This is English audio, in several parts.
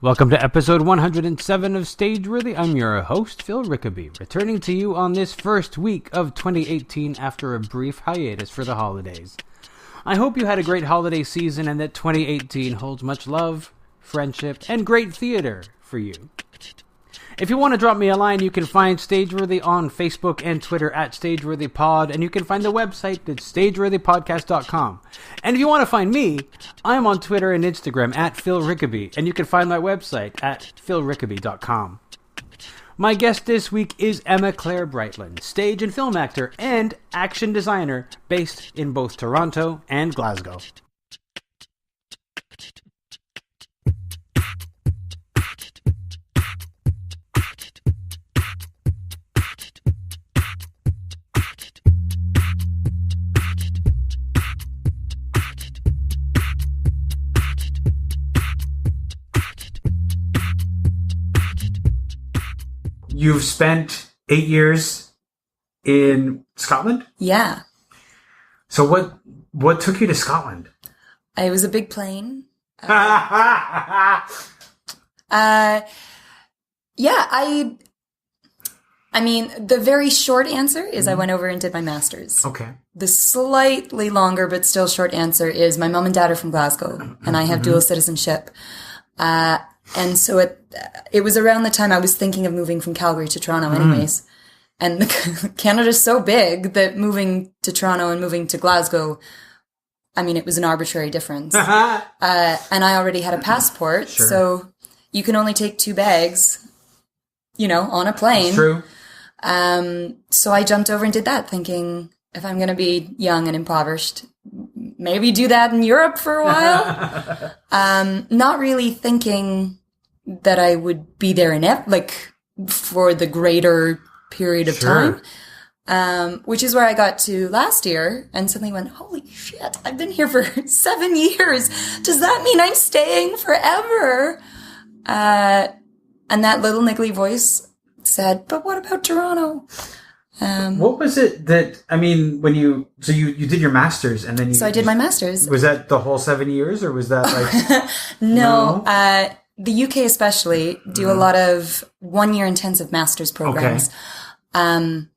Welcome to episode 107 of Stageworthy. I'm your host, Phil Rickaby, returning to you on this first week of 2018 after a brief hiatus for the holidays. I hope you had a great holiday season and that 2018 holds much love, friendship, and great theater for you. If you want to drop me a line, you can find Stageworthy on Facebook and Twitter at StageworthyPod, and you can find the website at stageworthypodcast.com. And if you want to find me, I'm on Twitter and Instagram at Phil Rickaby, and you can find my website at philrickaby.com. My guest this week is EmmaClaire Brightlyn, stage and film actor and action designer based in both Toronto and Glasgow. You've spent 8 years in Scotland? Yeah. So what took you to Scotland? It was a big plane. I mean, the very short answer is I went over and did my master's. Okay. The slightly longer but still short answer is my mom and dad are from Glasgow, and I have dual citizenship. And so it was around the time I was thinking of moving from Calgary to Toronto anyways. And Canada's so big that moving to Toronto and moving to Glasgow, I mean, it was an arbitrary difference. And I already had a passport, Sure. So you can only take 2 bags, on a plane. That's true. So I jumped over and did that, thinking if I'm going to be young and impoverished, maybe do that in Europe for a while. Not really thinking that I would be there for the greater period of Sure. time. Which is where I got to last year and suddenly went, holy shit, I've been here for 7 years. Does that mean I'm staying forever? And that little niggly voice said, but what about Toronto? What was it that, when you did your master's and then So I did my master's. Was that the whole 7 years or was that like... No. The UK especially do a lot of 1-year intensive master's programs. Okay.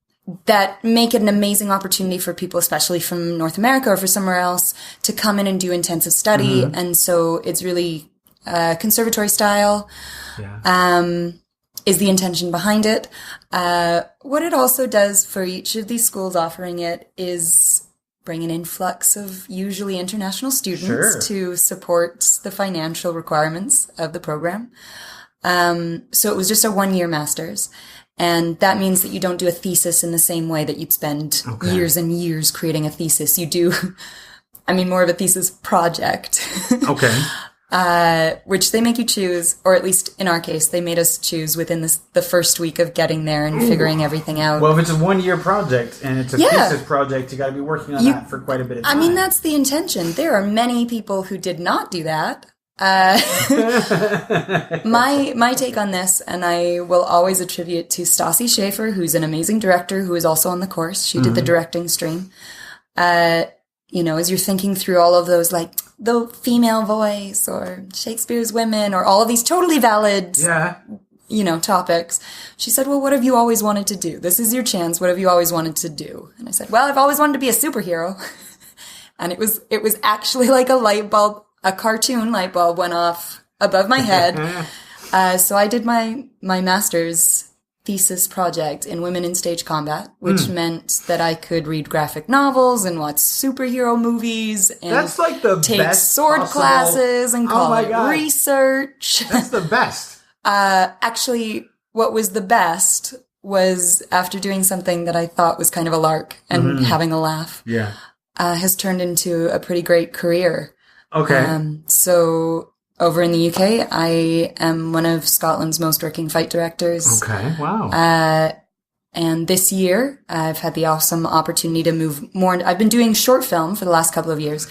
That make it an amazing opportunity for people, especially from North America or for somewhere else, to come in and do intensive study. And so it's really conservatory style. Yeah. Is the intention behind it. What it also does for each of these schools offering it is bring an influx of usually international students Sure. to support the financial requirements of the program. So it was just a 1-year master's. And that means that you don't do a thesis in the same way that you'd spend years and years creating a thesis. You do, more of a thesis project. Okay. Which they make you choose, or at least in our case, they made us choose within the first week of getting there and figuring everything out. Well, if it's a 1-year project and it's a thesis project, you got to be working on that for quite a bit of time. That's the intention. There are many people who did not do that. My take on this, and I will always attribute to Stassi Schaefer, who's an amazing director who is also on the course. She did the directing stream. As you're thinking through all of those, like the female voice or Shakespeare's women or all of these totally valid, topics. She said, well, what have you always wanted to do? This is your chance. What have you always wanted to do? And I said, well, I've always wanted to be a superhero. And it was actually like a cartoon light bulb went off above my head. So I did my master's thesis project in women in stage combat, which meant that I could read graphic novels and watch superhero movies and that's like the take best sword possible... classes and call it research. That's the best. Actually, what was the best was after doing something that I thought was kind of a lark and having a laugh. Yeah. Has turned into a pretty great career. Okay. So over in the UK, I am one of Scotland's most working fight directors. Okay, wow. And this year, I've had the awesome opportunity to move more. I've been doing short film for the last couple of years.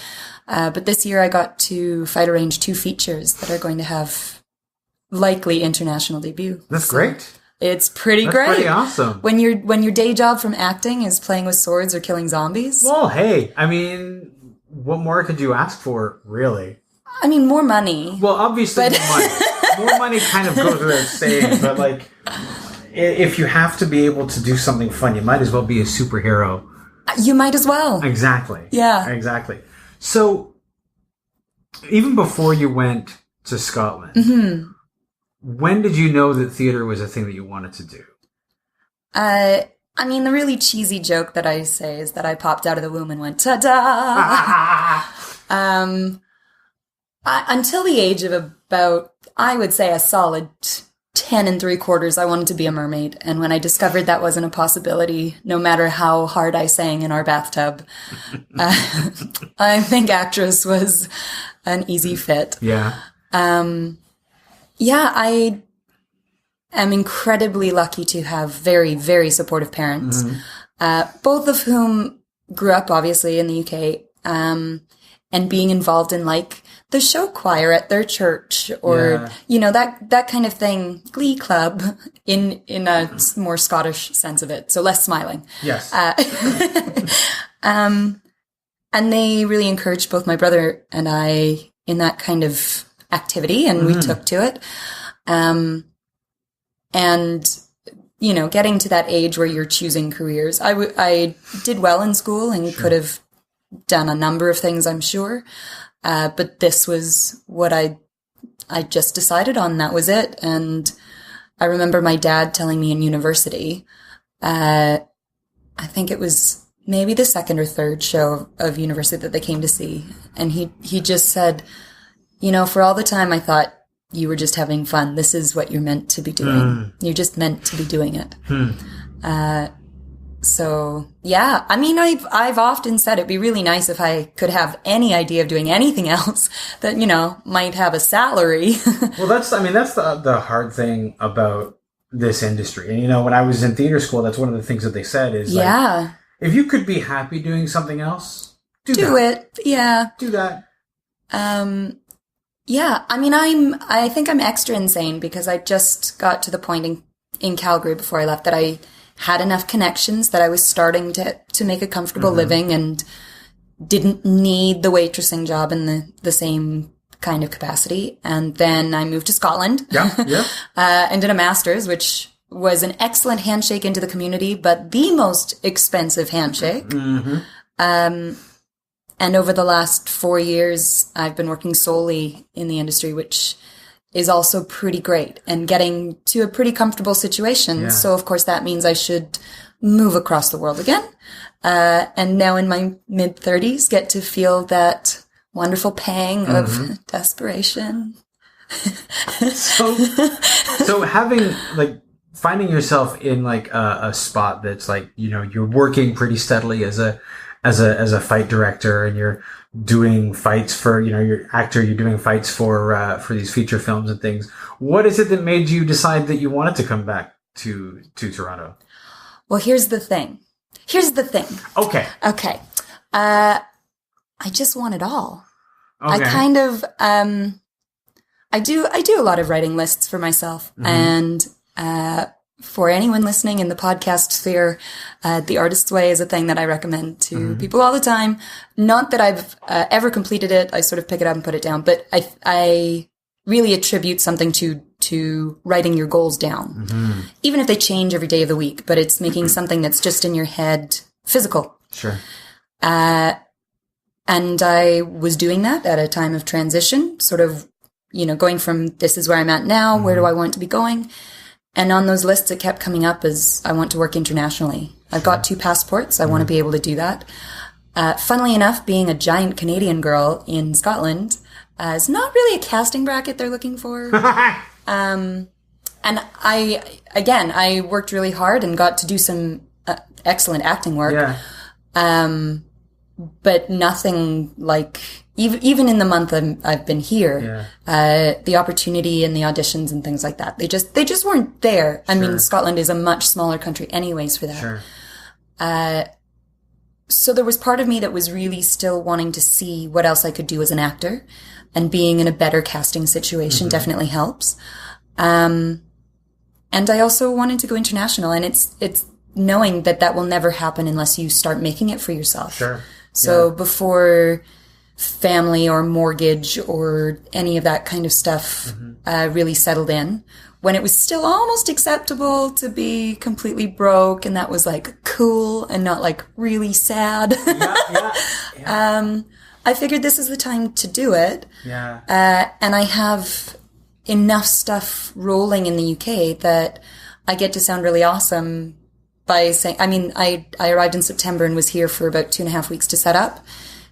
But this year I got to fight arrange 2 features that are going to have likely international debut. That's great. It's pretty That's great. pretty awesome. When your day job from acting is playing with swords or killing zombies. Well, hey, what more could you ask for, really? More money. Well, obviously more money. more money kind of goes without saying, but like, if you have to be able to do something fun, you might as well be a superhero. You might as well. Exactly. Yeah. Exactly. So, even before you went to Scotland, when did you know that theater was a thing that you wanted to do? I mean, the really cheesy joke that I say is that I popped out of the womb and went, ta-da! Until the age of about, I would say, a solid 10 3/4, I wanted to be a mermaid. And when I discovered that wasn't a possibility, no matter how hard I sang in our bathtub, I think actress was an easy fit. Yeah. Yeah, I am incredibly lucky to have very, very supportive parents, both of whom grew up, obviously, in the UK, and being involved in, like, the show choir at their church, or, you know, that kind of thing, Glee Club, in a more Scottish sense of it, so less smiling. Yes. And they really encouraged both my brother and I in that kind of activity, and we took to it. And, you know, getting to that age where you're choosing careers, I did well in school and could have done a number of things, I'm sure. But this was what I just decided on. That was it. And I remember my dad telling me in university, I think it was maybe the second or third show of university that they came to see. And he just said, you know, for all the time I thought you were just having fun, this is what you're meant to be doing. You're just meant to be doing it. So, yeah, I mean, I've often said it'd be really nice if I could have any idea of doing anything else that, you know, might have a salary. Well, that's the hard thing about this industry. And, you know, when I was in theater school, that's one of the things that they said is, like, if you could be happy doing something else, do it. Yeah. Do that. Yeah, I mean, I think I'm extra insane because I just got to the point in Calgary before I left that I had enough connections that I was starting to make a comfortable living and didn't need the waitressing job in the same kind of capacity. And then I moved to Scotland. And did a master's, which was an excellent handshake into the community, but the most expensive handshake. And over the last 4 years, I've been working solely in the industry, which is also pretty great and getting to a pretty comfortable situation. Yeah. So, of course, that means I should move across the world again. And now in my mid-30s, get to feel that wonderful pang of desperation. So having, like, finding yourself in, like, a spot that's, like, you know, you're working pretty steadily as a fight director, and you're doing fights for, you know, you're doing fights for these feature films and things. What is it that made you decide that you wanted to come back to Toronto? Well, here's the thing. Okay. I just want it all. Okay. I kind of, I do a lot of writing lists for myself, and, for anyone listening in the podcast sphere, The Artist's Way is a thing that I recommend to people all the time. Not that I've ever completed it. I sort of pick it up and put it down, but I really attribute something to writing your goals down, even if they change every day of the week, but it's making something that's just in your head physical. Sure. And I was doing that at a time of transition, sort of, you know, going from this is where I'm at now, where do I want to be going? And on those lists, it kept coming up as I want to work internationally. I've got 2 passports. I want to be able to do that. Funnily enough, being a giant Canadian girl in Scotland is not really a casting bracket they're looking for. And I worked really hard and got to do some excellent acting work. Yeah. But nothing like, even in the month I've been here, the opportunity and the auditions and things like that, they just weren't there. Sure. I mean, Scotland is a much smaller country anyways for that. Sure. So there was part of me that was really still wanting to see what else I could do as an actor, and being in a better casting situation definitely helps. And I also wanted to go international, and it's knowing that will never happen unless you start making it for yourself. Sure. So before family or mortgage or any of that kind of stuff really settled in, when it was still almost acceptable to be completely broke, and that was like cool and not like really sad. Yeah. I figured this is the time to do it. Yeah. And I have enough stuff rolling in the UK that I get to sound really awesome by saying, I mean, I arrived in September and was here for about 2.5 weeks to set up,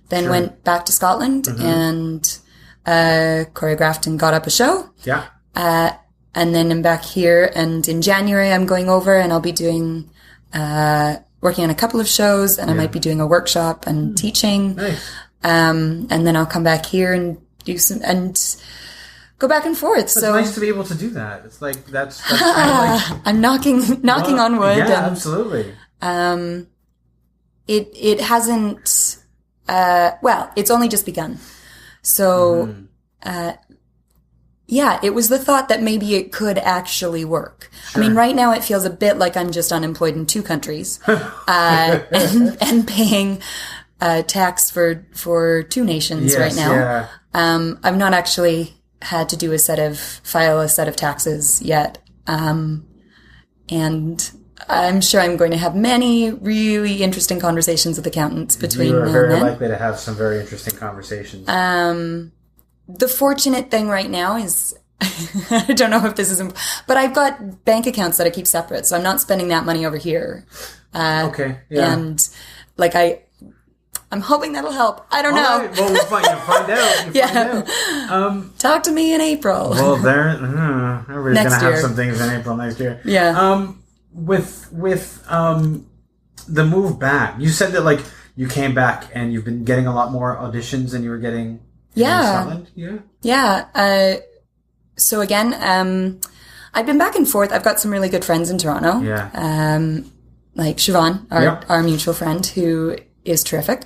then went back to Scotland and choreographed and got up a show. Yeah. And then I'm back here, and in January I'm going over and I'll be doing, working on a couple of shows, and I might be doing a workshop and teaching. Nice. And then I'll come back here and do some, and go back and forth. It's so nice to be able to do that. It's like, that's kind of like, I'm knocking on wood. Yeah, and, absolutely. It hasn't, well, it's only just begun. So, yeah, it was the thought that maybe it could actually work. Sure. I mean, right now it feels a bit like I'm just unemployed in 2 countries, and paying, tax for 2 nations right now. Yeah. I've not actually had to file a set of taxes yet. And I'm sure I'm going to have many really interesting conversations with accountants between now and then. You are very likely to have some very interesting conversations. The fortunate thing right now is, I don't know if this is, but I've got bank accounts that I keep separate, so I'm not spending that money over here. Okay, yeah. And like I'm hoping that'll help. I don't know. Right. Well, we'll find out. Find out. Talk to me in April. Well, everybody's going to have some things in April next year. Yeah. With the move back, you said that like you came back and you've been getting a lot more auditions than you were getting in Scotland. Yeah. Yeah. So again, I've been back and forth. I've got some really good friends in Toronto. Yeah. Like Siobhan, our mutual friend, who is terrific.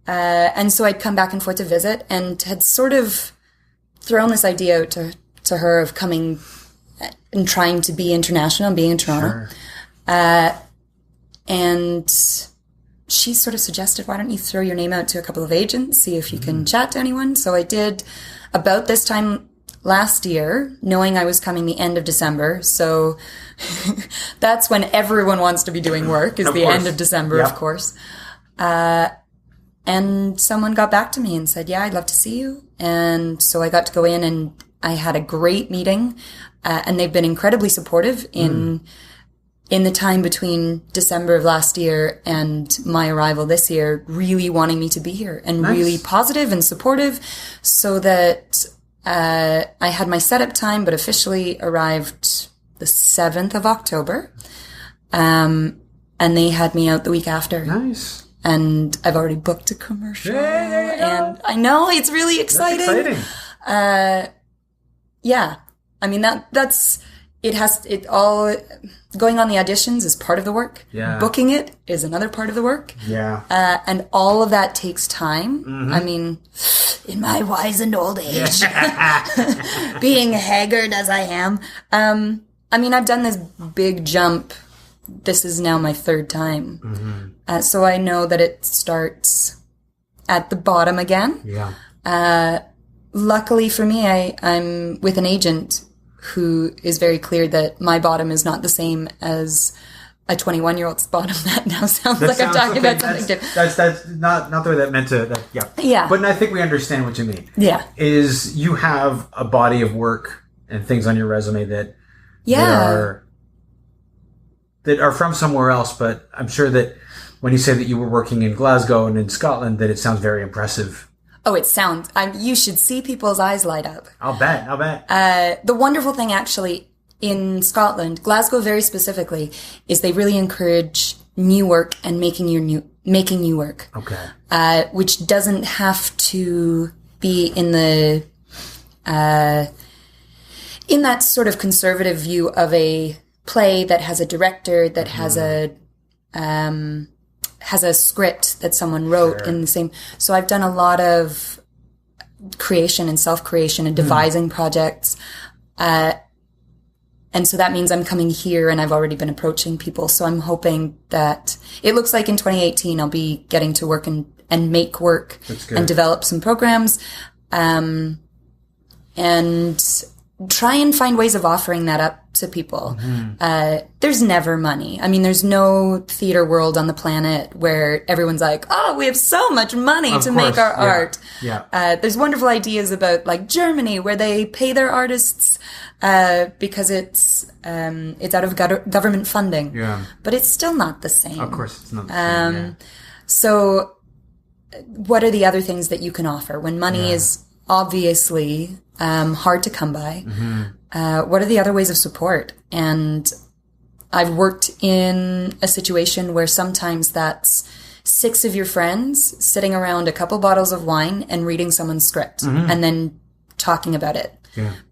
And so I'd come back and forth to visit, and had sort of thrown this idea out to her of coming and trying to be international and being in Toronto. Sure. And she sort of suggested, why don't you throw your name out to a couple of agents, see if you can chat to anyone. So I did about this time last year, knowing I was coming the end of December. So that's when everyone wants to be doing work, is the end of December, of course. And someone got back to me and said, yeah, I'd love to see you. And so I got to go in, and I had a great meeting. And they've been incredibly supportive in the time between December of last year and my arrival this year, really wanting me to be here, and really positive and supportive, so that I had my setup time, but officially arrived the 7th of October. And they had me out the week after. Nice. And I've already booked a commercial. Hey, there you go. And I know, it's really exciting. That's exciting. Yeah. I mean, going on the auditions is part of the work. Yeah. Booking it is another part of the work. Yeah. And all of that takes time. Mm-hmm. I mean, in my wizened old age, being haggard as I am, I mean, I've done this big jump. This is now my third time. Mm-hmm. So I know that it starts at the bottom again. Yeah. Luckily for me, I'm with an agent who is very clear that my bottom is not the same as a 21-year-old's bottom. That now sounds like I'm talking about something different. That's not the way that meant to. Yeah. Yeah. But I think we understand what you mean. Yeah. Is you have a body of work and things on your resume that are from somewhere else, but I'm sure that when you say that you were working in Glasgow and in Scotland, that it sounds very impressive. Oh, it sounds... you should see people's eyes light up. I'll bet. The wonderful thing, actually, in Scotland, Glasgow very specifically, is they really encourage new work and making new work. Okay. Which doesn't have to be in that sort of conservative view of a play that has a director, that has a script that someone wrote in the same. So I've done a lot of creation and self-creation and devising projects. And so that means I'm coming here and I've already been approaching people. So I'm hoping that it looks like in 2018, I'll be getting to work and make work and develop some programs. And try and find ways of offering that up to people. There's never money. I mean, there's no theater world on the planet where everyone's like, oh, we have so much money to make our art. There's wonderful ideas about like Germany where they pay their artists because it's out of government funding. But it's still not the same. Of course, it's not the same. So what are the other things that you can offer when money is obviously hard to come by? What are the other ways of support? And I've worked in a situation where sometimes that's 6 of your friends sitting around a couple bottles of wine and reading someone's script and then talking about it.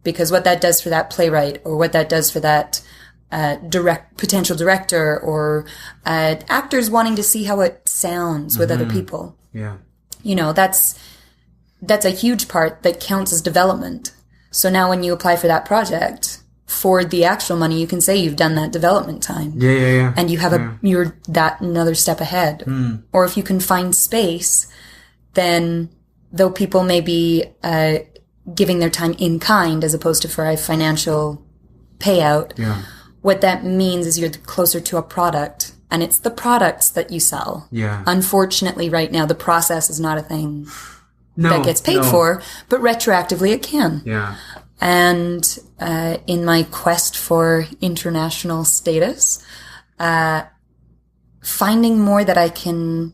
Because what that does for that playwright, or what that does for that potential director, or actors wanting to see how it sounds with other people. You know, that's a huge part that counts as development. So now when you apply for that project, for the actual money, you can say you've done that development time. And you have you're that another step ahead. Or if you can find space, then though people may be giving their time in kind as opposed to for a financial payout, what that means is you're closer to a product. And it's the products that you sell. Unfortunately, right now, the process is not a thing that gets paid for, but retroactively it can. And in my quest for international status, finding more that I can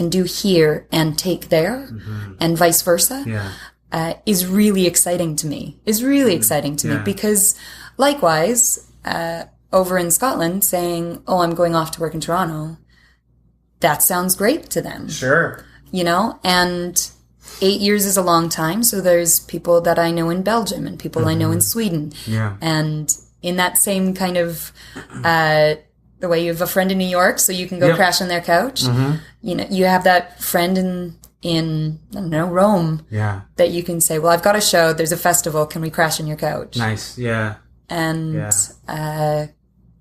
do here and take there, and vice versa, is really exciting to me. Because likewise, over in Scotland, saying, "Oh, I'm going off to work in Toronto," that sounds great to them. You know, and 8 years is a long time, so there's people that I know in Belgium and people I know in Sweden. And in that same kind of, the way you have a friend in New York, so you can go crash on their couch, you know, you have that friend in I don't know, Rome, that you can say, well, I've got a show, there's a festival, can we crash on your couch? And,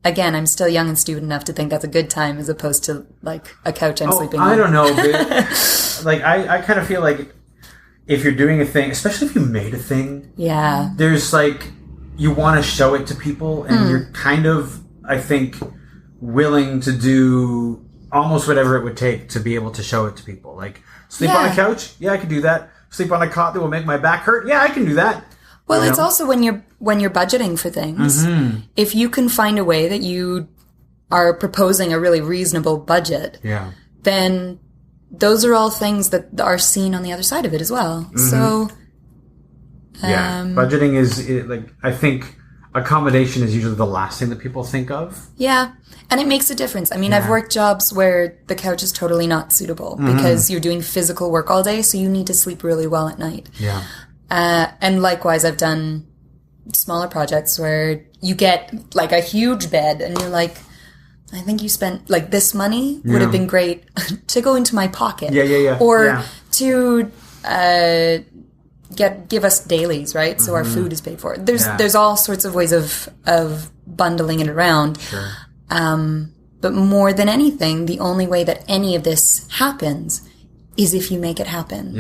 again, I'm still young and stupid enough to think that's a good time as opposed to, like, a couch I'm sleeping on. I don't know, but, like, I kind of feel like if you're doing a thing, especially if you made a thing, there's, like, you want to show it to people, and you're kind of, I think, willing to do almost whatever it would take to be able to show it to people. Like, sleep on a couch? Yeah, I can do that. Sleep on a cot that will make my back hurt? Yeah, I can do that. Well, it's also when you're budgeting for things, if you can find a way that you are proposing a really reasonable budget, then those are all things that are seen on the other side of it as well. So, budgeting is like, I think accommodation is usually the last thing that people think of. And it makes a difference. I mean, I've worked jobs where the couch is totally not suitable because you're doing physical work all day, so you need to sleep really well at night. And likewise, I've done smaller projects where you get like a huge bed and you're like, I think you spent like this money would have been great to go into my pocket. Or to give us dailies, right? So our food is paid for. There's all sorts of ways of bundling it around. But more than anything, the only way that any of this happens is if you make it happen.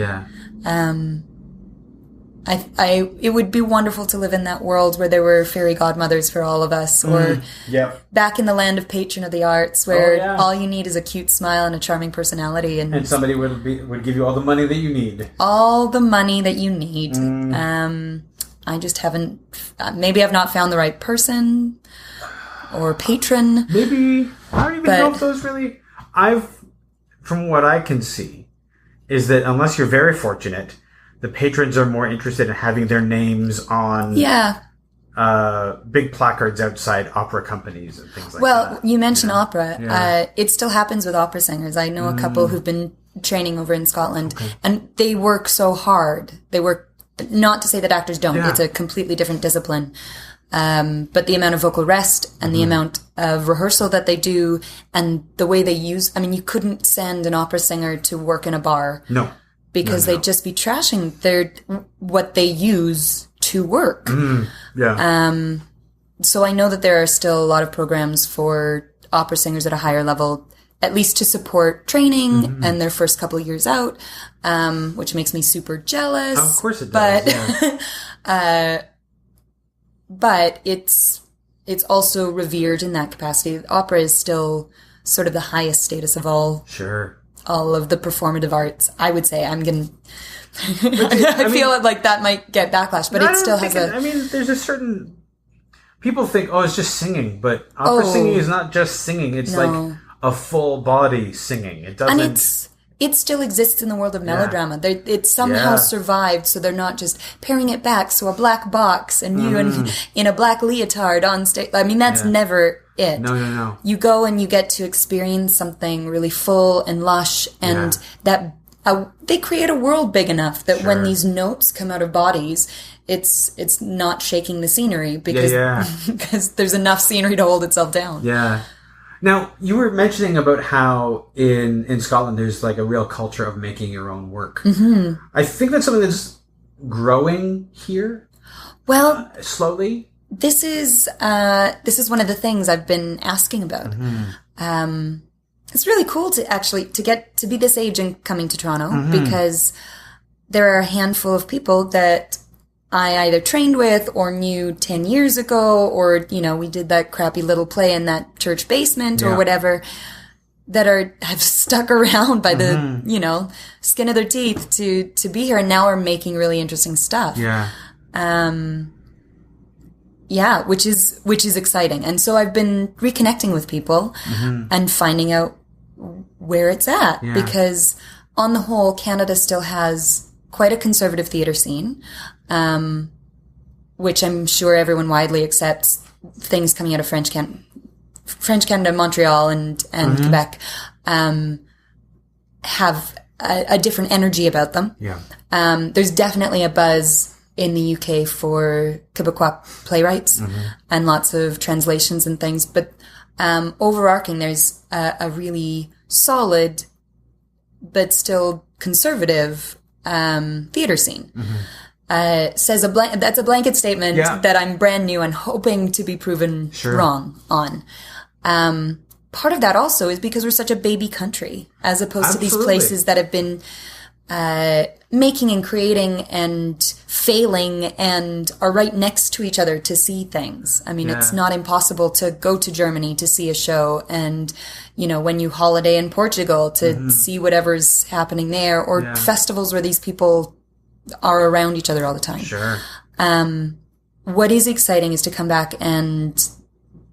It would be wonderful to live in that world where there were fairy godmothers for all of us, or back in the land of patron of the arts, where all you need is a cute smile and a charming personality, and somebody would give you all the money that you need. All the money that you need. I just haven't. Maybe I've not found the right person or patron. Maybe I don't even know if those really. From what I can see, is that unless you're very fortunate, the patrons are more interested in having their names on big placards outside opera companies and things like that. Well, you mentioned opera. It still happens with opera singers. I know a couple who've been training over in Scotland, and they work so hard. They work, not to say that actors don't. It's a completely different discipline. But the amount of vocal rest and the amount of rehearsal that they do and the way they use... I mean, you couldn't send an opera singer to work in a bar. No. Because they'd just be trashing what they use to work. So I know that there are still a lot of programs for opera singers at a higher level, at least to support training and their first couple of years out, which makes me super jealous. Of course it does. But but it's also revered in that capacity. Opera is still sort of the highest status of all. Sure. All of the performative arts, I would say. I feel like that might get backlash, but it still has a... there's a certain... People think, it's just singing, but opera singing is not just singing. It's like a full body singing. It doesn't... And it still exists in the world of melodrama. It's somehow survived, so they're not just paring it back, so a black box and you in a black leotard on stage. I mean, that's never it. No. You go and you get to experience something really full and lush, and that they create a world big enough that when these notes come out of bodies, it's not shaking the scenery because there's enough scenery to hold itself down. Yeah. Now, you were mentioning about how in Scotland there's like a real culture of making your own work. Mm-hmm. I think that's something that's growing here. Well, slowly. This is one of the things I've been asking about. Mm-hmm. It's really cool to get to be this age and coming to Toronto because there are a handful of people that I either trained with or knew 10 years ago, or, we did that crappy little play in that church basement or whatever, that have stuck around by the, skin of their teeth to be here and now are making really interesting stuff. Yeah. Which is exciting. And so I've been reconnecting with people and finding out where it's at because on the whole, Canada still has quite a conservative theatre scene. Which I'm sure everyone widely accepts. Things coming out of French Canada, Montreal, and Quebec have a different energy about them. Yeah. There's definitely a buzz in the UK for Quebecois playwrights and lots of translations and things. But overarching, there's a really solid but still conservative theatre scene. Says that's a blanket statement that I'm brand new and hoping to be proven wrong on. Part of that also is because we're such a baby country, as opposed to these places that have been making and creating and failing and are right next to each other to see things. I mean, it's not impossible to go to Germany to see a show and, when you holiday in Portugal to see whatever's happening there, or festivals where these people are around each other all the time. Sure. What is exciting is to come back and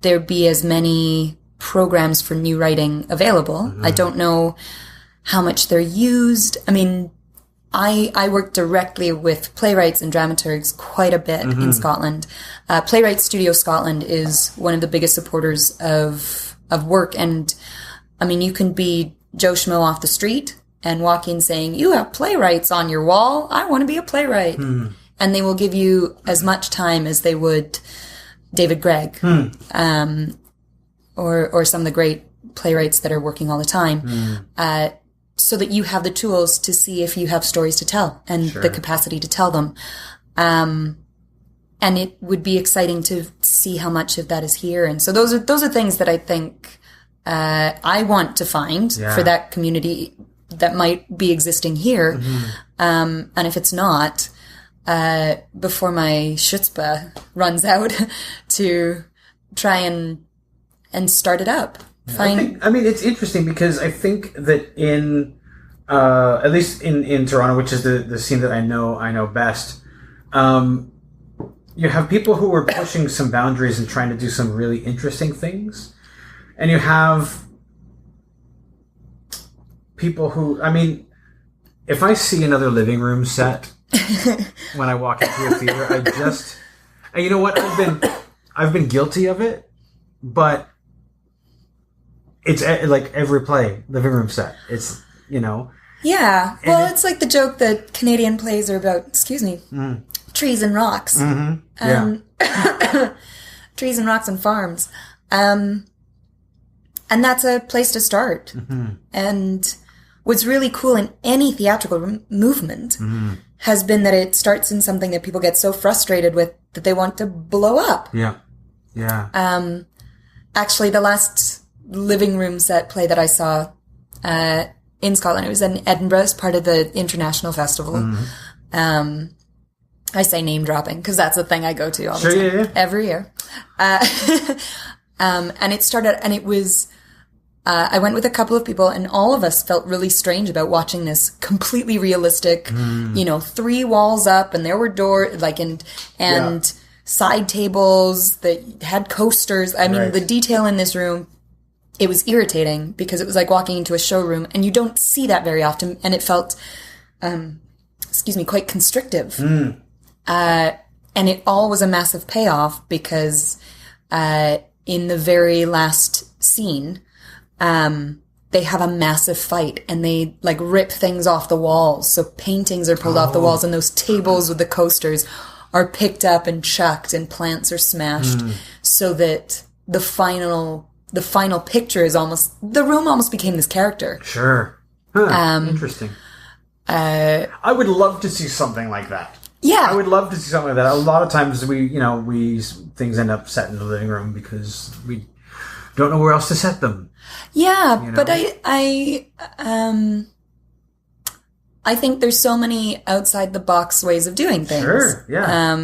there be as many programs for new writing available. I don't know how much they're used. I mean, I work directly with playwrights and dramaturgs quite a bit in Scotland. Playwright Studio Scotland is one of the biggest supporters of work. And I mean, you can be Joe Schmo off the street and walk in saying, "You have playwrights on your wall. I want to be a playwright." And they will give you as much time as they would David Gregg, or some of the great playwrights that are working all the time, so that you have the tools to see if you have stories to tell and the capacity to tell them. And it would be exciting to see how much of that is here. And so those are things that I think I want to find for that community that might be existing here. And if it's not, before my chutzpah runs out, to try and start it up. It's interesting because I think that in, at least in Toronto, which is the scene that I know best, you have people who are pushing some boundaries and trying to do some really interesting things. And you have people who, if I see another living room set when I walk into a theater, and you know what? I've been guilty of it, but it's like every play, living room set. It's, Yeah. Well, it's like the joke that Canadian plays are about, trees and rocks. Trees and rocks and farms. And that's a place to start. And what's really cool in any theatrical movement has been that it starts in something that people get so frustrated with that they want to blow up. Actually, the last living room set play that I saw in Scotland, it was in Edinburgh as part of the International Festival. I say name dropping because that's the thing I go to all the time. Every year. And it started, and it was, I went with a couple of people, and all of us felt really strange about watching this completely realistic, 3 walls up, and there were doors, and side tables that had coasters. I mean, the detail in this room, it was irritating because it was like walking into a showroom, and you don't see that very often, and it felt, quite constrictive. And it all was a massive payoff because in the very last scene, they have a massive fight and they like rip things off the walls. So paintings are pulled off the walls, and those tables with the coasters are picked up and chucked, and plants are smashed, so that the final picture is the room almost became this character. Sure. Interesting. I would love to see something like that. Yeah. I would love to see something like that. A lot of times things end up set in the living room because we don't know where else to set them. Yeah, but I think there's so many outside the box ways of doing things. Sure, yeah.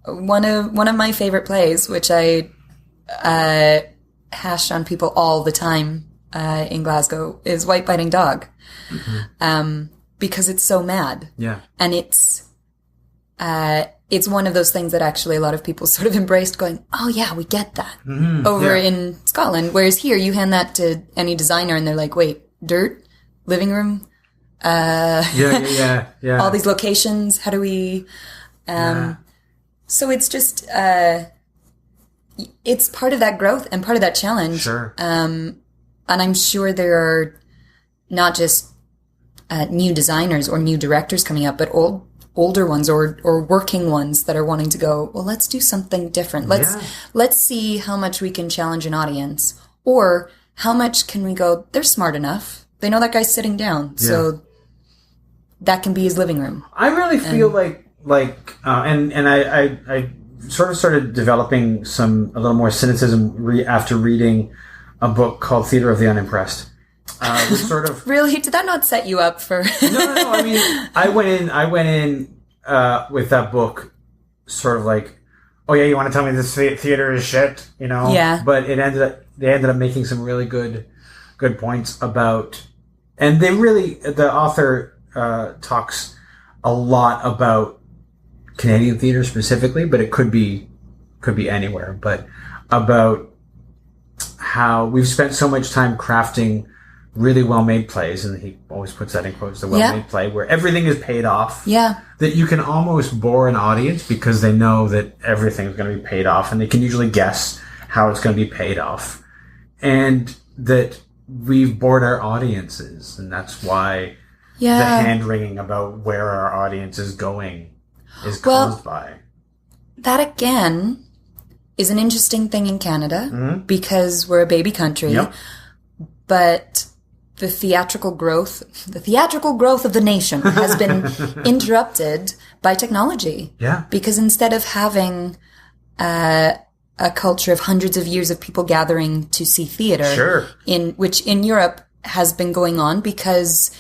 One of my favorite plays, which I hash on people all the time in Glasgow, is White Biting Dog. Because it's so mad. Yeah. And it's one of those things that actually a lot of people sort of embraced, going, oh yeah, we get that over in Scotland. Whereas here, you hand that to any designer and they're like, wait, dirt, living room, yeah. all these locations. How do we, so it's just, it's part of that growth and part of that challenge. Sure. And I'm sure there are not just new designers or new directors coming up, but older ones or working ones that are wanting to go, well, let's do something different. Let's see how much we can challenge an audience, or how much can we go, they're smart enough. They know that guy's sitting down. So that can be his living room. I really feel and I sort of started developing a little more cynicism after reading a book called Theatre of the Unimpressed. Sort of really? Did that not set you up for? No. I mean, I went in with that book, sort of like, oh yeah, you want to tell me this theater is shit, Yeah. But they ended up making some really good points about, and the author talks a lot about Canadian theater specifically, but it could be anywhere. But about how we've spent so much time crafting really well-made plays, and he always puts that in quotes, the well-made play, where everything is paid off. Yeah. That you can almost bore an audience because they know that everything's going to be paid off, and they can usually guess how it's going to be paid off. And that we've bored our audiences, and that's why the hand-wringing about where our audience is going is caused by. That, again, is an interesting thing in Canada, because we're a baby country. Yep. But the theatrical growth of the nation has been interrupted by technology. Yeah. Because instead of having a culture of hundreds of years of people gathering to see theater, which in Europe has been going on because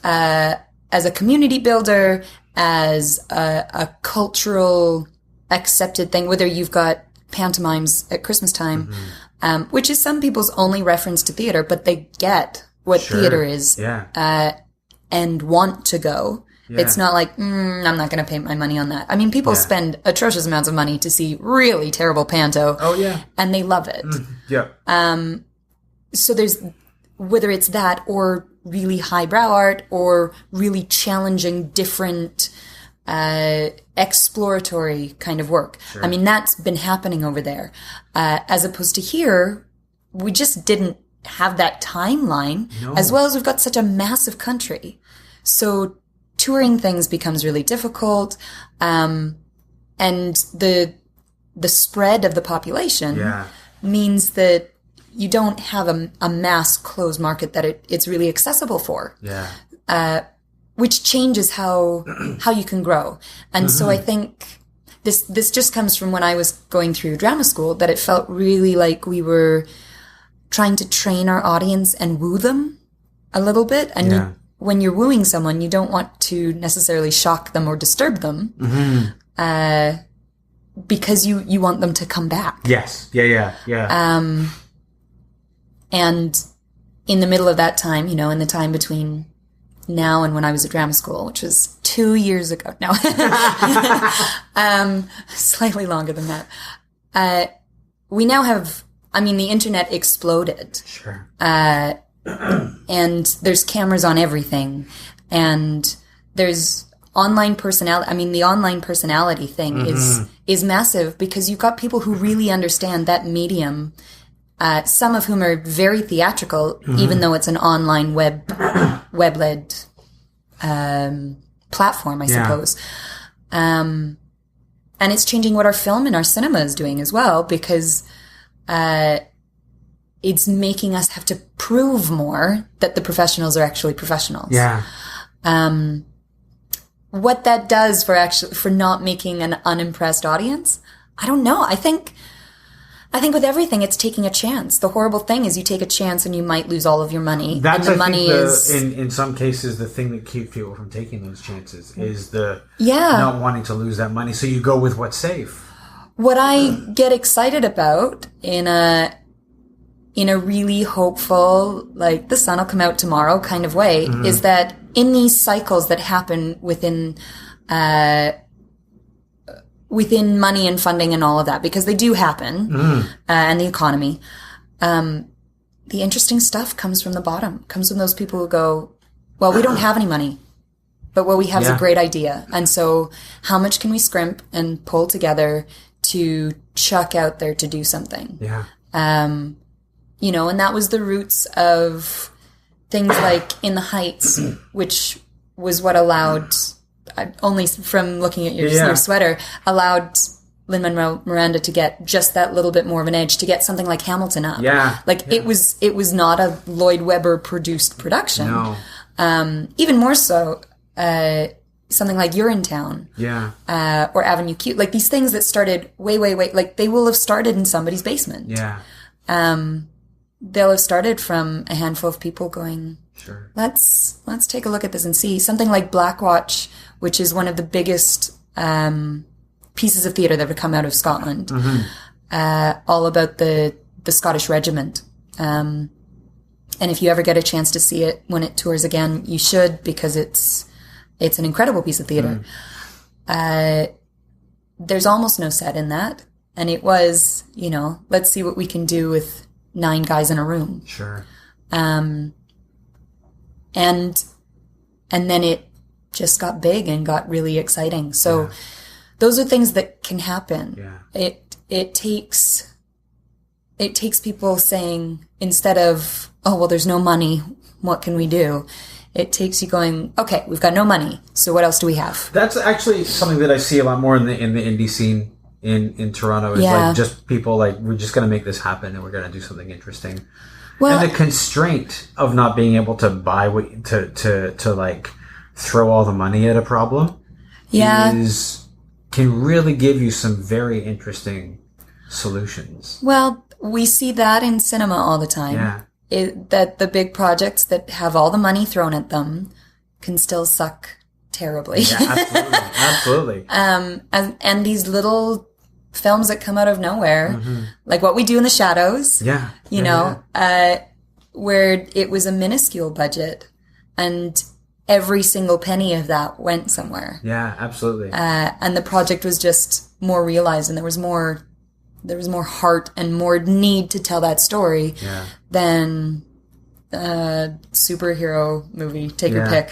as a community builder, as a cultural accepted thing, whether you've got pantomimes at Christmas time, which is some people's only reference to theater, but they get what theater is and want to go. Yeah. It's not like, I'm not going to pay my money on that. I mean, people spend atrocious amounts of money to see really terrible panto. Oh, yeah. And they love it. So there's, whether it's that or really highbrow art or really challenging different exploratory kind of work. Sure. I mean, that's been happening over there. As opposed to here, we just didn't have that timeline, as well as we've got such a massive country. So touring things becomes really difficult. And the spread of the population means that you don't have a mass closed market that it's really accessible for. Which changes how you can grow. And so I think this just comes from when I was going through drama school, that it felt really like we were trying to train our audience and woo them a little bit. And when you're wooing someone, you don't want to necessarily shock them or disturb them, because you want them to come back. Yes. Yeah. And in the middle of that time, you know, in the time between now and when I was at drama school, which was 2 years ago now, slightly longer than that, we now have, I mean, the internet exploded. Sure. And there's cameras on everything, and there's online personality. I mean, the online personality thing is massive, because you've got people who really understand that medium, some of whom are very theatrical, even though it's an online web-led platform, I suppose. And it's changing what our film and our cinema is doing as well, because it's making us have to prove more that the professionals are actually professionals. Yeah. What that does for not making an unimpressed audience, I don't know. I think with everything, it's taking a chance. The horrible thing is you take a chance and you might lose all of your money. That's, and the I money think, is in some cases, the thing that keeps people from taking those chances is the not wanting to lose that money. So you go with what's safe. What I get excited about in a really hopeful, like the sun will come out tomorrow kind of way, is that in these cycles that happen within money and funding and all of that, because they do happen, and the economy, the interesting stuff comes from the bottom, comes from those people who go, well, we don't have any money, but what we have is a great idea. And so how much can we scrimp and pull together to chuck out there to do something? Yeah. You know, and that was the roots of things like In the Heights, which was what allowed, only from looking at your sweater, allowed Lin-Manuel Miranda to get just that little bit more of an edge, to get something like Hamilton up. Yeah. It was not a Lloyd Webber produced production. No. Even more so, something like You're in Town. Yeah. Or Avenue Q. Like these things that started way, like they will have started in somebody's basement. Yeah. They'll have started from a handful of people going, sure, let's take a look at this and see. Something like Blackwatch, which is one of the biggest pieces of theatre that have come out of Scotland, all about the Scottish Regiment. And if you ever get a chance to see it when it tours again, you should, because it's an incredible piece of theatre. There's almost no set in that. And it was, you know, let's see what we can do with 9 guys in a room. Sure. And then it just got big and got really exciting. So those are things that can happen. Yeah. It takes people saying, instead of, oh, well, there's no money, what can we do? It takes you going, okay, we've got no money, so what else do we have? That's actually something that I see a lot more in the indie scene in Toronto, is like just people like, we're just going to make this happen and we're going to do something interesting. Well, and the constraint of not being able to buy to like throw all the money at a problem can really give you some very interesting solutions. Well, we see that in cinema all the time. Yeah. That the big projects that have all the money thrown at them can still suck terribly. Yeah, absolutely. And these little films that come out of nowhere, like What We Do in the Shadows, where it was a minuscule budget and every single penny of that went somewhere. Yeah, absolutely. And the project was just more realized, and there was more heart and more need to tell that story than a superhero movie. Take your pick.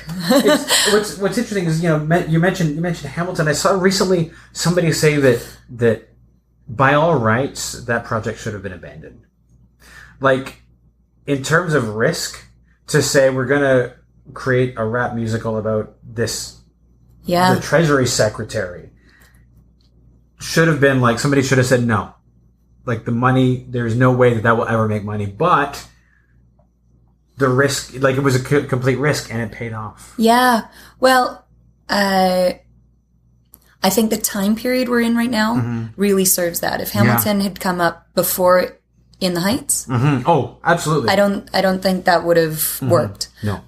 What's interesting is, you mentioned Hamilton. I saw recently somebody say that by all rights that project should have been abandoned. Like, in terms of risk, to say we're gonna create a rap musical about this, the Treasury Secretary, should have been like, somebody should have said no. Like, the money, there's no way that will ever make money, but the risk, like, it was a complete risk, and it paid off. Yeah. Well, I think the time period we're in right now really serves that. If Hamilton had come up before In the Heights, oh, absolutely, I don't think that would have worked. No.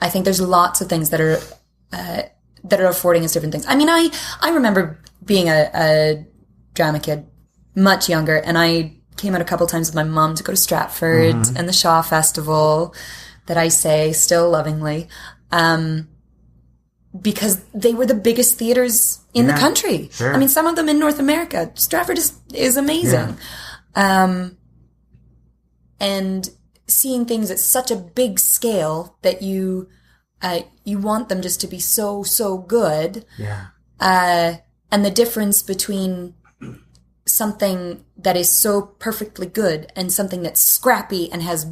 I think there's lots of things that are affording us different things. I mean, I remember being a drama kid, much younger, and I came out a couple times with my mom to go to Stratford and the Shaw Festival, that I say still lovingly, because they were the biggest theaters in the country. Sure. I mean, some of them in North America. Stratford is amazing. Yeah. And seeing things at such a big scale that you want them just to be so good. Yeah. And the difference between something that is so perfectly good and something that's scrappy and has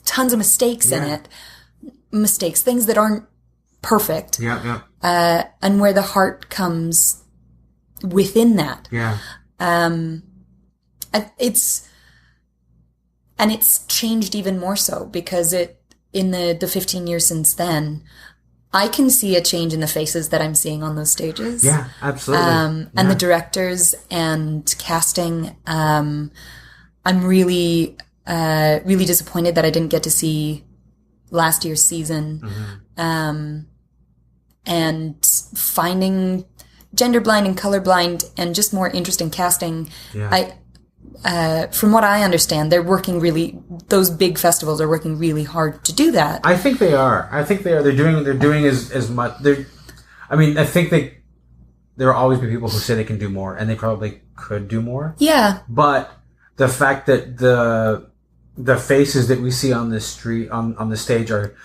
tons of mistakes in it. Things that aren't perfect. And where the heart comes within that. Yeah. It's changed even more so, because in the 15 years since then, I can see a change in the faces that I'm seeing on those stages. Yeah, absolutely. And the directors and casting. I'm really, really disappointed that I didn't get to see last year's season. And finding gender blind and color blind and just more interesting casting. Yeah. From what I understand, those big festivals are working really hard to do that. I think they are. They're doing as much. I think there will always be people who say they can do more, and they probably could do more. Yeah. But the fact that the faces that we see on the street, on the stage are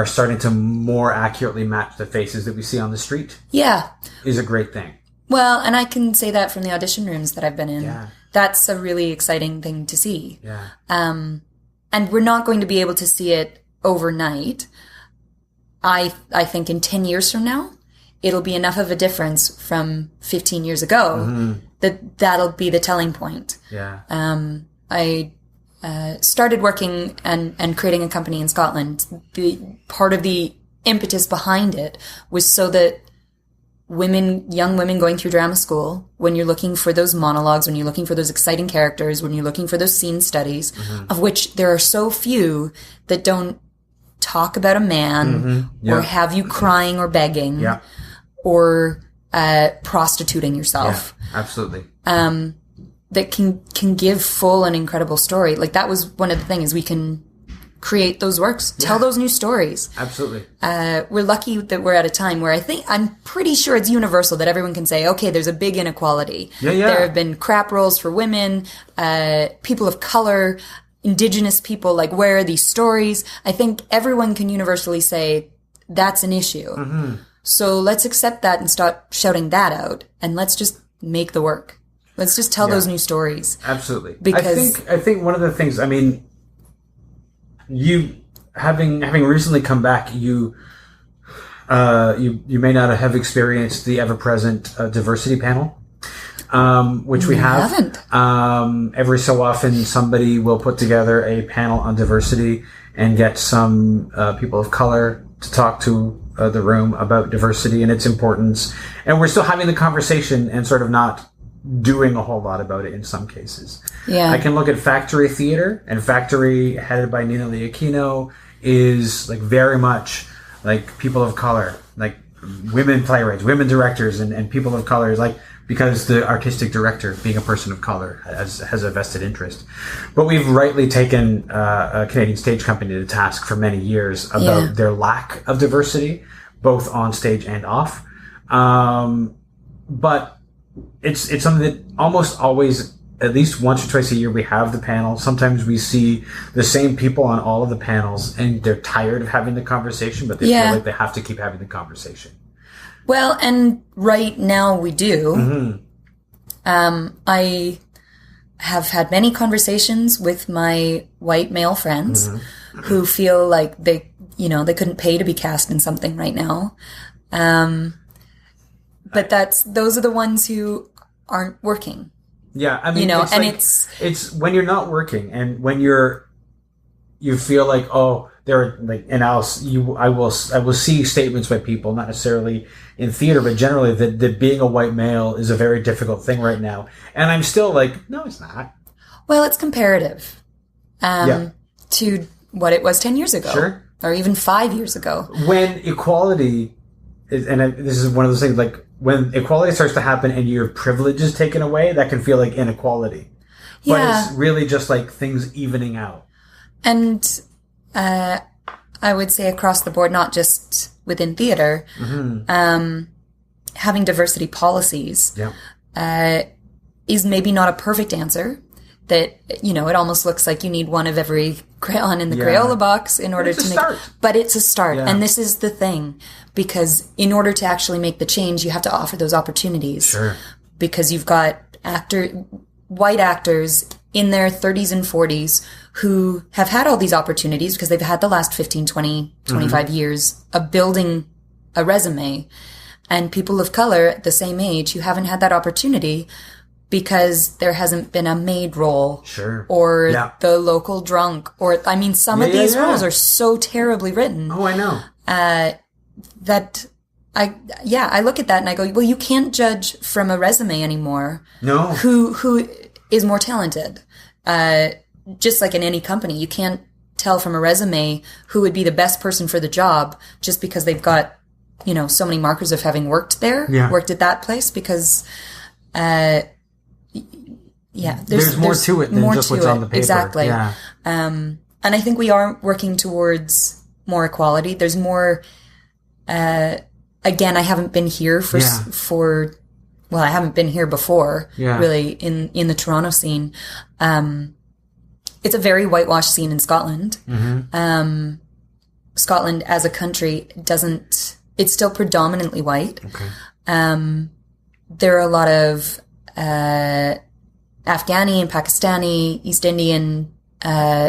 starting to more accurately match the faces that we see on the street. Yeah. Is a great thing. Well, and I can say that from the audition rooms that I've been in. Yeah. That's a really exciting thing to see. Yeah. And we're not going to be able to see it overnight. I think in 10 years from now, it'll be enough of a difference from 15 years ago that'll be the telling point. Yeah. I started working and creating a company in Scotland. The part of the impetus behind it was so that young women going through drama school, when you're looking for those monologues, when you're looking for those exciting characters, when you're looking for those scene studies, of which there are so few that don't talk about a man or have you crying or begging or prostituting yourself. Yeah, absolutely. That can give full and incredible story. Like, that was one of the things, we can create those works, tell those new stories. Absolutely. We're lucky that we're at a time where I'm pretty sure it's universal that everyone can say, okay, there's a big inequality. Yeah. There have been crap roles for women, people of color, indigenous people, like, where are these stories? I think everyone can universally say that's an issue. So let's accept that and start shouting that out, and let's just make the work. Let's just tell those new stories. Absolutely. Because I think one of the things, you having recently come back, you may not have experienced the ever-present diversity panel, which we have. Haven't. Every so often, somebody will put together a panel on diversity and get some people of color to talk to the room about diversity and its importance. And we're still having the conversation and sort of not doing a whole lot about it in some cases. Yeah. I can look at Factory Theatre, and Factory, headed by Nina Liakino, is like very much like people of color, like women playwrights, women directors, and people of color, like, because the artistic director, being a person of color, has a vested interest. But we've rightly taken a Canadian stage company to task for many years about their lack of diversity, both on stage and off. But it's something that almost always, at least once or twice a year, we have the panel. Sometimes we see the same people on all of the panels, and they're tired of having the conversation, but they feel like they have to keep having the conversation. Well, and right now we do. I have had many conversations with my white male friends who feel like they couldn't pay to be cast in something right now. But those are the ones who aren't working. Yeah, it's when you're not working, and when you feel like, oh, they're like, and I will see statements by people, not necessarily in theater, but generally that being a white male is a very difficult thing right now. And I'm still like, no, it's not. Well, it's comparative to what it was 10 years ago. Sure. or even 5 years ago. When equality is, and this is one of those things, like when equality starts to happen and your privilege is taken away, that can feel like inequality. Yeah. But it's really just like things evening out. And I would say across the board, not just within theater, having diversity policies is maybe not a perfect answer. That, you know, it almost looks like you need one of every crayon in the Crayola box in order to make it. But it's a start. Yeah. And this is the thing. Because in order to actually make the change, you have to offer those opportunities. Sure. Because you've got white actors in their 30s and 40s who have had all these opportunities because they've had the last 15, 20, 25 years of building a resume. And people of color at the same age who haven't had that opportunity because there hasn't been a maid role or the local drunk, or, I mean, some of these roles are so terribly written. Oh, I know. That I look at that and I go, well, you can't judge from a resume anymore. No. Who is more talented. Just like in any company, you can't tell from a resume who would be the best person for the job just because they've got, you know, so many markers of having worked there, worked at that place, because, there's more to it than just what's on the paper. Exactly. Yeah. And I think we are working towards more equality. There's more, again, I haven't been here I haven't been here before, really, in the Toronto scene. It's a very whitewashed scene in Scotland. Scotland as a country it's still predominantly white. Okay. There are a lot of Afghani and Pakistani, East Indian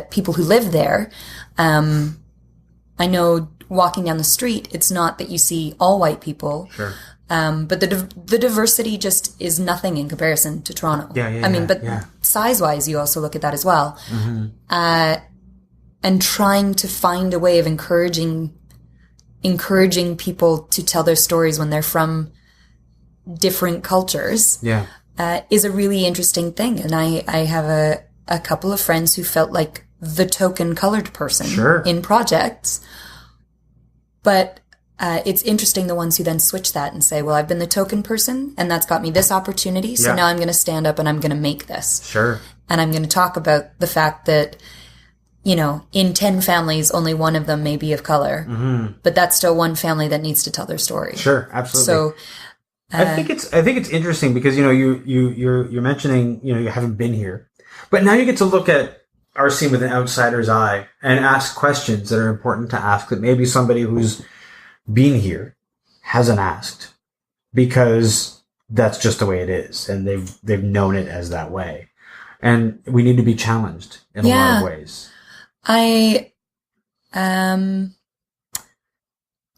people who live there. I know walking down the street, it's not that you see all white people. Sure. But the diversity just is nothing in comparison to Toronto. Size-wise, you also look at that as well. And trying to find a way of encouraging people to tell their stories when they're from different cultures is a really interesting thing. And I have a couple of friends who felt like the token colored person in projects. But it's interesting the ones who then switch that and say, well, I've been the token person and that's got me this opportunity. So now I'm going to stand up and I'm going to make this. Sure. And I'm going to talk about the fact that, you know, in 10 families, only one of them may be of color, but that's still one family that needs to tell their story. Sure. Absolutely. So I think it's interesting because, you know, you're mentioning, you know, you haven't been here, but now you get to look at our scene with an outsider's eye and ask questions that are important to ask that maybe somebody who's been here hasn't asked, because that's just the way it is, and they've known it as that way, and we need to be challenged in a lot of ways.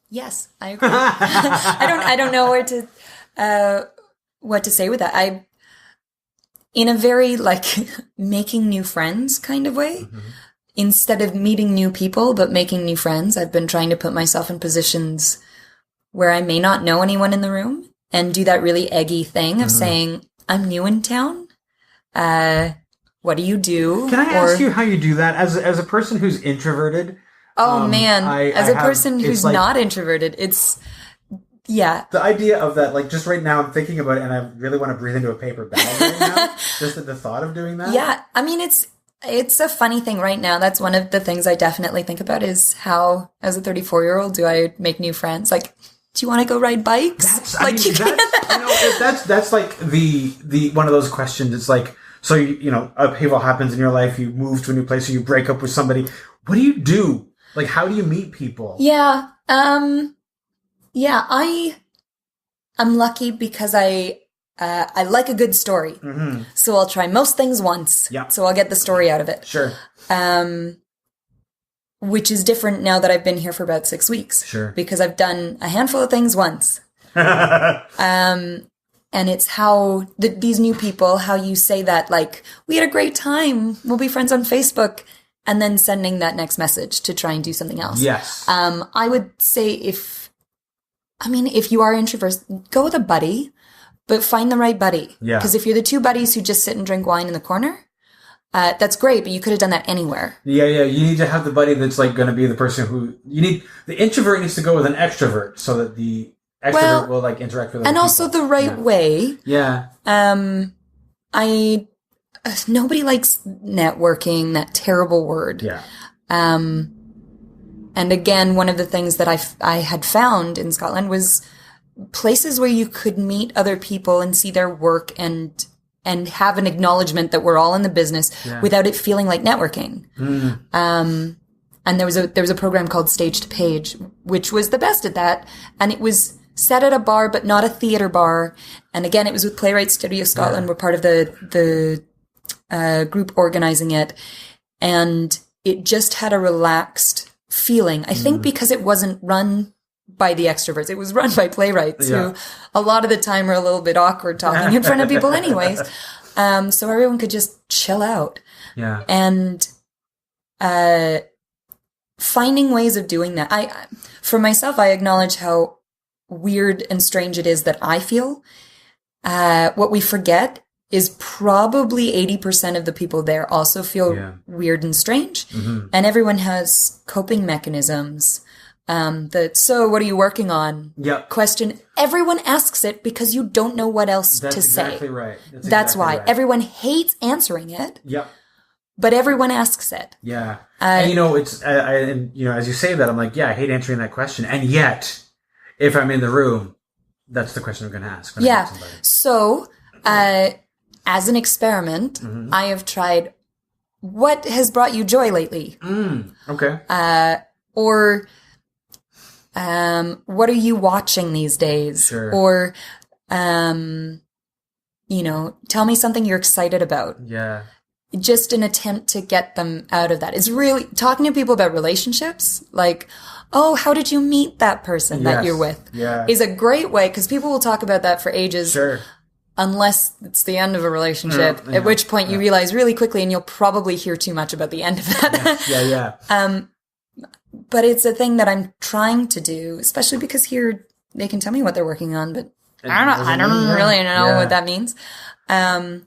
Yes, I agree. I don't know what to say with that. In a very like making new friends kind of way. Instead of meeting new people, but making new friends, I've been trying to put myself in positions where I may not know anyone in the room and do that really eggy thing of saying, I'm new in town. What do you do? Can I ask you how you do that as a person who's introverted? Oh man, as a person who's not introverted, it's, the idea of that, like just right now I'm thinking about it and I really want to breathe into a paper bag right now. Just at the thought of doing that. Yeah. I mean, it's a funny thing right now. That's one of the things I definitely think about is how, as a 34-year-old, do I make new friends? Like, do you want to go ride bikes? That's like the one of those questions. It's like, so you know, upheaval happens in your life. You move to a new place, or you break up with somebody. What do you do? Like, how do you meet people? Yeah. I'm lucky because I like a good story. So I'll try most things once. So I'll get the story out of it. Sure. Which is different now that I've been here for about 6 weeks. Sure. Because I've done a handful of things once. And it's how these new people, how you say that, like, we had a great time, we'll be friends on Facebook, and then sending that next message to try and do something else. Yes. I would say if you are introverts, go with a buddy. But find the right buddy. Yeah. Because if you're the two buddies who just sit and drink wine in the corner, that's great, but you could have done that anywhere. Yeah. You need to have the buddy that's like going to be the person who the introvert needs to go with an extrovert so that the extrovert will like interact with other people. Also the right way. Yeah. Nobody likes networking, that terrible word. Yeah. And again, one of the things that I had found in Scotland was places where you could meet other people and see their work and have an acknowledgement that we're all in the business without it feeling like networking. And there was a program called Stage to Page, which was the best at that. And it was set at a bar, but not a theater bar. And again, it was with Playwright Studio Scotland. We're part of the group organizing it. And it just had a relaxed feeling. I think because it wasn't run by the extroverts. It was run by playwrights who a lot of the time are a little bit awkward talking in front of people anyways. So everyone could just chill out. Yeah. And finding ways of doing that. For myself, I acknowledge how weird and strange it is that I feel. What we forget is probably 80% of the people there also feel weird and strange. Mm-hmm. And everyone has coping mechanisms. So what are you working on? Yep. Question. Everyone asks it because you don't know what else to say. Exactly right. That's exactly why. right. Everyone hates answering it. Yep. But everyone asks it. Yeah. And it's, as you say that, I'm like, I hate answering that question. And yet, if I'm in the room, that's the question I'm going to ask. Yeah. So, as an experiment, I have tried, what has brought you joy lately? Okay. Or, what are you watching these days? Sure. Or, tell me something you're excited about. Yeah. Just an attempt to get them out of that. It's really talking to people about relationships, like, oh, how did you meet that person that you're with? Yeah. Is a great way, because people will talk about that for ages. Sure. Unless it's the end of a relationship, at which point you realize really quickly, and you'll probably hear too much about the end of that. Yeah. But it's a thing that I'm trying to do, especially because here they can tell me what they're working on, but I don't really know what that means. I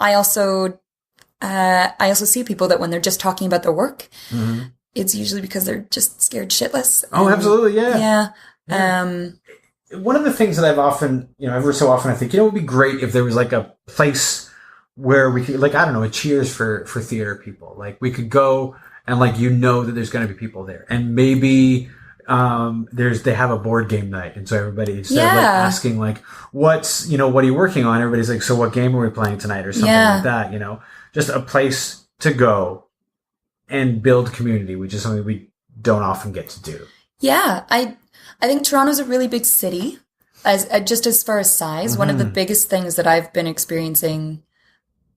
also see people that when they're just talking about their work, it's usually because they're just scared shitless. Oh, absolutely, yeah. One of the things that I've often, ever so often, I think, it would be great if there was like a place where we could, like, I don't know, a Cheers for theater people. Like, we could go and, like, that there's going to be people there. And maybe they have a board game night. And so everybody, instead of like asking, like, what are you working on? Everybody's like, so what game are we playing tonight? Or something like that, Just a place to go and build community, which is something we don't often get to do. Yeah, I think Toronto's a really big city, just as far as size. One of the biggest things that I've been experiencing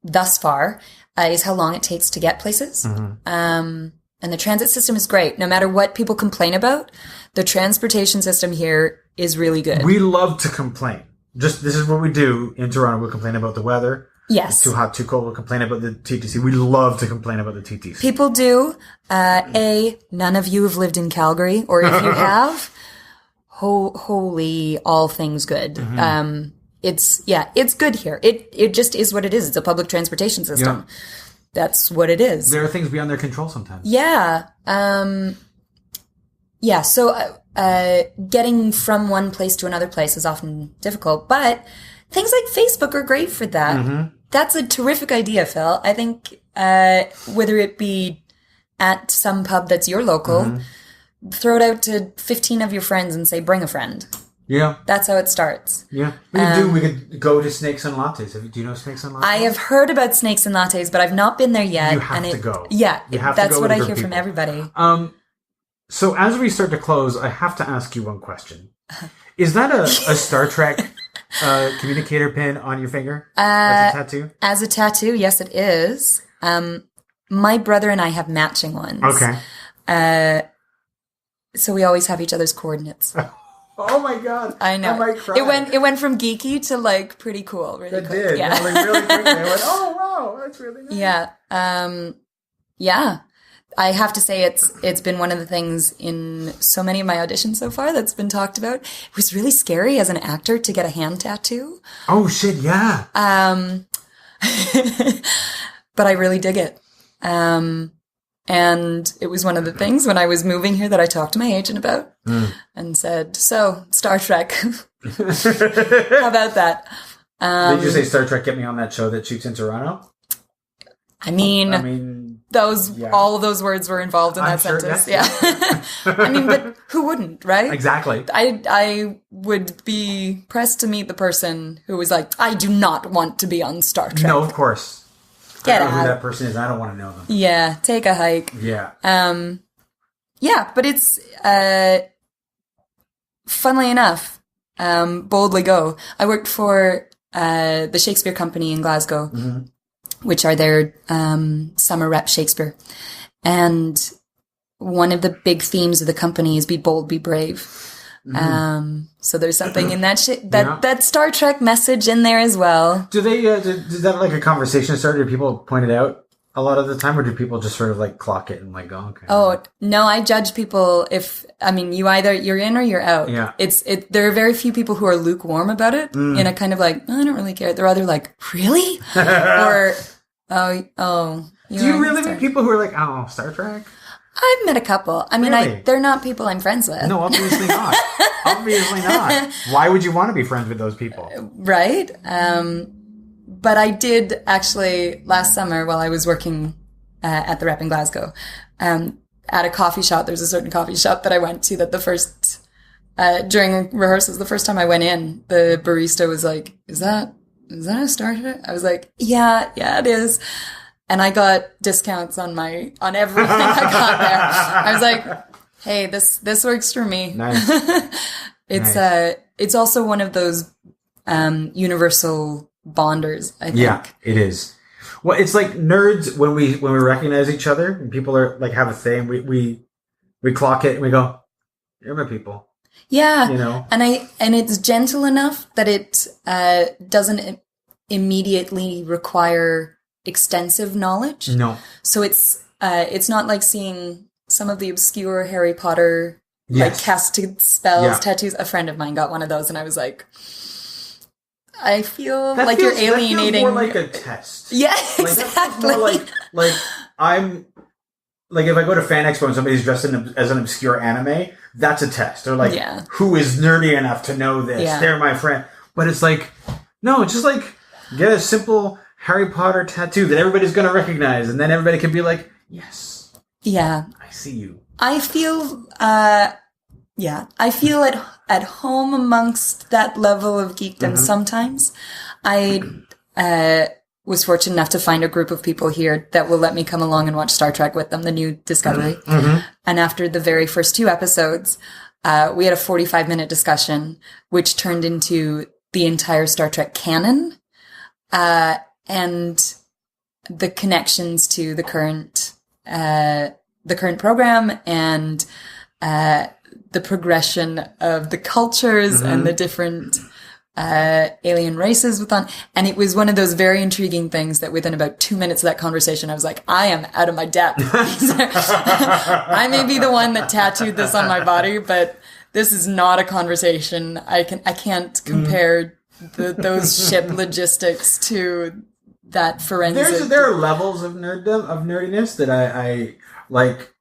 thus far is how long it takes to get places. And the transit system is great. No matter what people complain about, the transportation system here is really good. We love to complain. This is what we do in Toronto. We complain about the weather. Yes. It's too hot, too cold. We'll complain about the TTC. We love to complain about the TTC. People do. None of you have lived in Calgary, or if you have, holy, all things good. It's good here. It just is what it is. It's a public transportation system. Yeah. That's what it is. There are things beyond their control sometimes. Yeah. So, getting from one place to another place is often difficult, but things like Facebook are great for that. That's a terrific idea, Phil. I think, whether it be at some pub that's your local, throw it out to 15 of your friends and say, bring a friend. Yeah. That's how it starts. Yeah. We could go to Snakes and Lattes. Do you know Snakes and Lattes? I have heard about Snakes and Lattes, but I've not been there yet. You have to go. Yeah. That's what I hear from everybody. So as we start to close, I have to ask you one question. Is that a Star Trek communicator pin on your finger? As a tattoo? As a tattoo, yes, it is. My brother and I have matching ones. Okay. So we always have each other's coordinates. Oh my God! I know. I might cry. It went from geeky to like pretty cool. Really quick. Did. Yeah. Like really quickly. I went, oh wow, that's really nice. Yeah. Yeah. I have to say it's been one of the things in so many of my auditions so far that's been talked about. It was really scary as an actor to get a hand tattoo. Oh shit! Yeah. but I really dig it. And it was one of the things when I was moving here that I talked to my agent about and said, so, Star Trek. How about that? Did you say Star Trek get me on that show that shoots in Toronto? I mean, all of those words were involved in that sentence. Yes. Yeah. I mean, but who wouldn't, right? Exactly. I would be pressed to meet the person who was like, I do not want to be on Star Trek. No, of course. Get I don't know out. who that person is. I don't want to know them. Yeah, take a hike. Yeah. Yeah, but it's, funnily enough, boldly go. I worked for the Shakespeare Company in Glasgow, which are their summer rep Shakespeare. And one of the big themes of the company is be bold, be brave. So there's something in that that Star Trek message in there as well. Do they, is that like a conversation starter? Do people point it out a lot of the time, or do people just sort of like clock it and like go, okay? Oh, no, I judge people you're in or you're out. Yeah. There are very few people who are lukewarm about it in a kind of like, I don't really care. They're either like, really? Or, oh. Do you really meet people who are like, oh, Star Trek? I've met a couple. I mean, Really? they're not people I'm friends with. No, obviously not. Obviously not. Why would you want to be friends with those people? Right. But I did actually last summer while I was working at the rep in Glasgow, at a coffee shop. There's a certain coffee shop that I went to that the first, during rehearsals, the first time I went in, the barista was like, is that a Star Trek? I was like, yeah, it is. And I got discounts on everything I got there. I was like, hey, this works for me. Nice. It's also one of those universal bonders, I think. Yeah, it is. Well, it's like nerds when we recognize each other and people are like have a thing. We clock it and we go, you're my people. Yeah. You know? And it's gentle enough that it doesn't immediately require extensive knowledge. No. So it's not like seeing some of the obscure Harry Potter like casted spells, tattoos. A friend of mine got one of those and I was like, I feel like you're alienating. That feels more like a test. Yeah, like, exactly. More like I'm like if I go to Fan Expo and somebody's dressed as an obscure anime, that's a test. They're like, who is nerdy enough to know this? Yeah. They're my friend. But it's like, no, it's just like get a simple Harry Potter tattoo that everybody's going to recognize, and then everybody can be like, yes. Yeah. I see you. I feel, I feel at home amongst that level of geekdom sometimes. I was fortunate enough to find a group of people here that will let me come along and watch Star Trek with them, the new Discovery. And after the very first 2 episodes, we had a 45-minute discussion, which turned into the entire Star Trek canon. And the connections to the current program and the progression of the cultures and the different alien races within. And it was one of those very intriguing things that within about 2 minutes of that conversation, I was like, I am out of my depth. I may be the one that tattooed this on my body, but this is not a conversation. I can't compare those ship logistics to that forensic. There are levels of nerdiness that I like.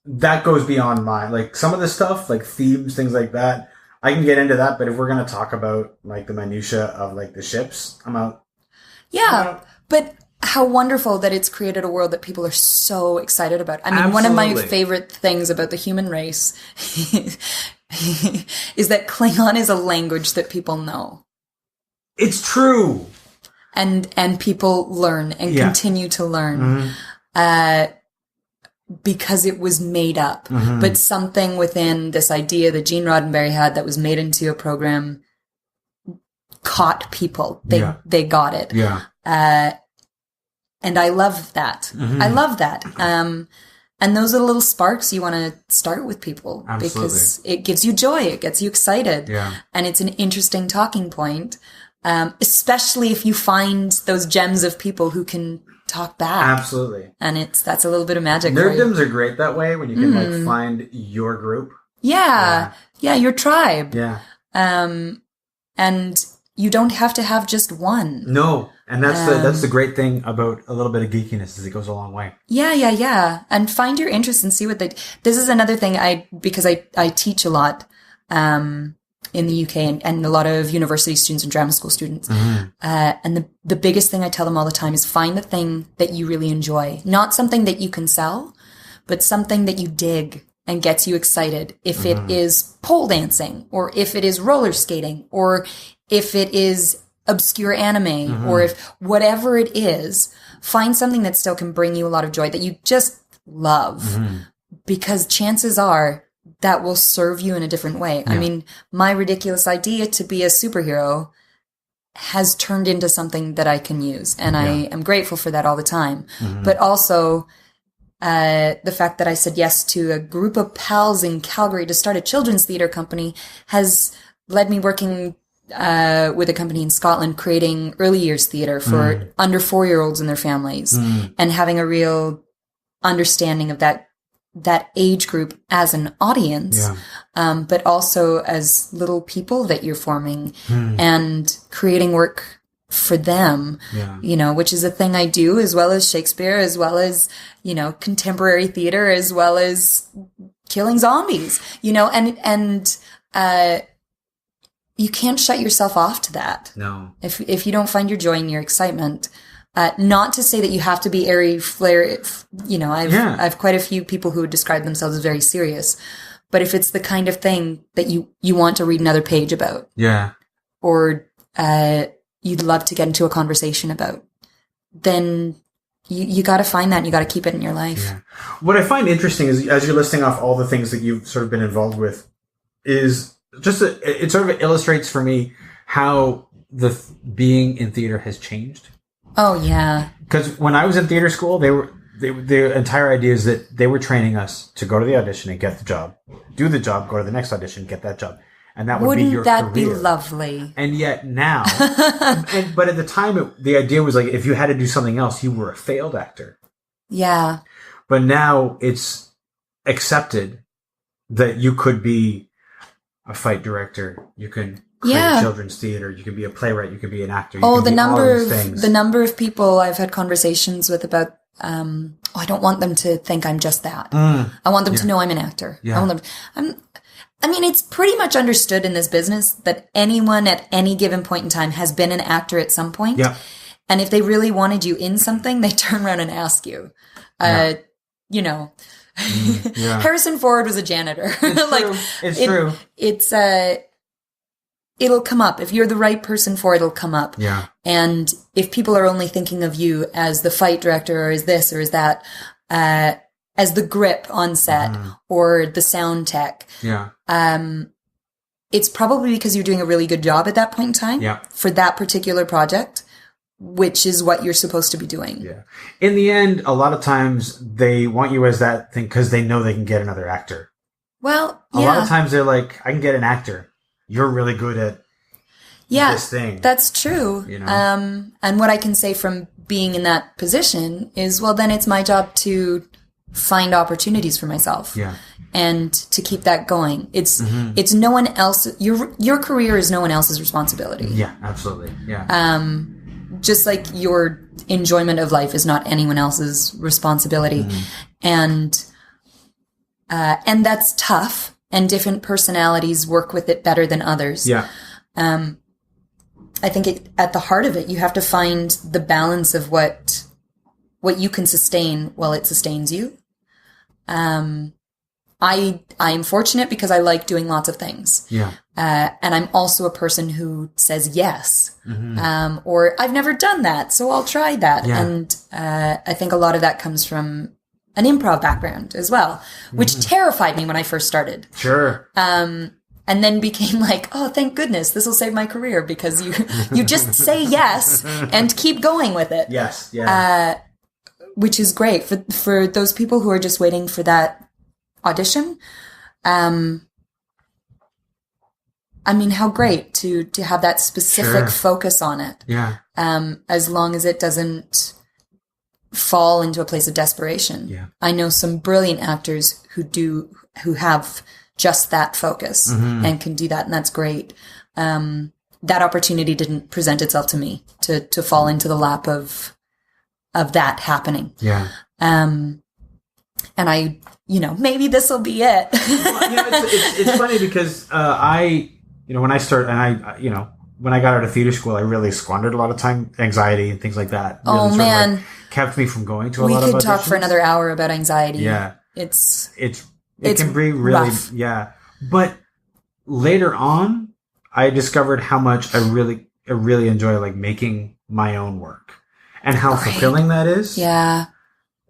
That goes beyond mine. Like some of the stuff, like themes, things like that, I can get into that. But if we're gonna talk about like the minutia of like the ships, I'm out. Yeah, but how wonderful that it's created a world that people are so excited about. I mean, one of my favorite things about the human race is that Klingon is a language that people know. It's true. And people learn and continue to learn because it was made up. But something within this idea that Gene Roddenberry had that was made into a program caught people. They got it. Yeah. And I love that. I love that. And those are the little sparks you want to start with people. Absolutely. Because it gives you joy. It gets you excited. Yeah. And it's an interesting talking point. Especially if you find those gems of people who can talk back. Absolutely. And that's a little bit of magic. Nerddoms are great that way when you can like find your group. Yeah, your tribe. Yeah. And you don't have to have just one. No. And that's the great thing about a little bit of geekiness is it goes a long way. Yeah. And find your interest and see what this is another thing because I teach a lot, in the UK and a lot of university students and drama school students. And the biggest thing I tell them all the time is find the thing that you really enjoy. Not something that you can sell, but something that you dig and gets you excited. If it is pole dancing, or if it is roller skating, or if it is obscure anime, or if whatever it is, find something that still can bring you a lot of joy that you just love. Because chances are that will serve you in a different way. Yeah. I mean, my ridiculous idea to be a superhero has turned into something that I can use. And I am grateful for that all the time. But also, the fact that I said yes to a group of pals in Calgary to start a children's theater company has led me working with a company in Scotland creating early years theater for under 4-year-olds and their families, and having a real understanding of that age group as an audience, but also as little people that you're forming and creating work for them, which is a thing I do, as well as Shakespeare, as well as, contemporary theater, as well as killing zombies, and you can't shut yourself off to that. No. If you don't find your joy and your excitement, not to say that you have to be airy, flare. I've quite a few people who would describe themselves as very serious, but if it's the kind of thing that you want to read another page about, or you'd love to get into a conversation about, then you got to find that and you got to keep it in your life. Yeah. What I find interesting is, as you're listing off all the things that you've sort of been involved with, is just it sort of illustrates for me how being in theater has changed. Oh yeah. Because when I was in theater school, the entire idea is that they were training us to go to the audition and get the job, do the job, go to the next audition, get that job, and that would be your career. Wouldn't that be lovely? And yet now, but at the time, the idea was like if you had to do something else, you were a failed actor. Yeah. But now it's accepted that you could be a fight director, you can create children's theater, you can be a playwright, you can be an actor. The number of people I've had conversations with about, I don't want them to think I'm just that. I want them to know I'm an actor. Yeah. I want them. It's pretty much understood in this business that anyone at any given point in time has been an actor at some point. Yeah. And if they really wanted you in something, they turn around and ask you. Harrison Ford was a janitor. It's true. It's it'll come up. If you're the right person for it, it'll come up. Yeah. And if people are only thinking of you as the fight director or as this or as that, as the grip on set or the sound tech. Yeah. It's probably because you're doing a really good job at that point in time for that particular project, which is what you're supposed to be doing. Yeah. In the end, a lot of times they want you as that thing because they know they can get another actor. Well, a lot of times they're like, I can get an actor. You're really good at this thing. That's true. And what I can say from being in that position is, well, then it's my job to find opportunities for myself. Yeah. And to keep that going. It's no one else. Your career is no one else's responsibility. Yeah, absolutely. Yeah. Just like your enjoyment of life is not anyone else's responsibility. And that's tough. And different personalities work with it better than others. Yeah. I think at the heart of it, you have to find the balance of what you can sustain while it sustains you. I am fortunate because I like doing lots of things. Yeah. And I'm also a person who says yes. Or I've never done that, so I'll try that. Yeah. And I think a lot of that comes from an improv background as well, which terrified me when I first started. Sure. And then became like, oh, thank goodness, this will save my career because you just say yes and keep going with it. Yes. Yeah. Which is great for those people who are just waiting for that audition. How great to have that specific focus on it. Yeah. As long as it doesn't fall into a place of desperation. Yeah. I know some brilliant actors who have just that focus and can do that, and that's great. that opportunity didn't present itself to me to fall into the lap of that happening. Yeah. And I, maybe this will be it. It's funny because when I started, and when I got out of theater school, I really squandered a lot of time, anxiety and things like that. Really man. Kept me from going to a lot of auditions. We could talk for another hour about anxiety. Yeah. It can be really rough. Yeah. But later on, I discovered how much I really enjoy like making my own work and how fulfilling that is. Yeah.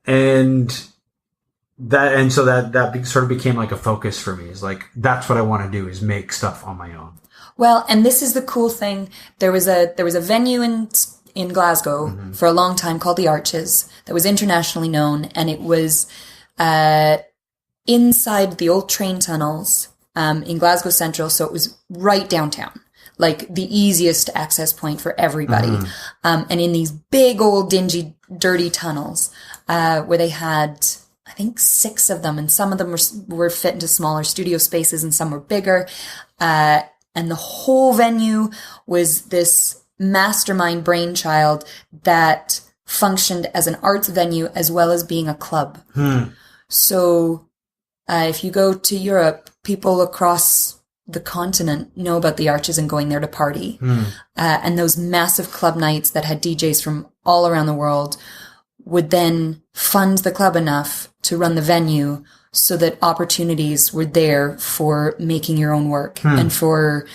And so that sort of became like a focus for me. Is like, that's what I want to do, is make stuff on my own. Well, and this is the cool thing. There was a venue in Glasgow for a long time called the Arches that was internationally known, and it was inside the old train tunnels in Glasgow Central, so it was right downtown, like the easiest access point for everybody. And in these big old dingy, dirty tunnels where they had, I think, 6 of them, and some of them were fit into smaller studio spaces and some were bigger. And the whole venue was this mastermind brainchild that functioned as an arts venue as well as being a club. So if you go to Europe, people across the continent know about the Arches and going there to party. And those massive club nights that had DJs from all around the world would then fund the club enough to run the venue so that opportunities were there for making your own work and for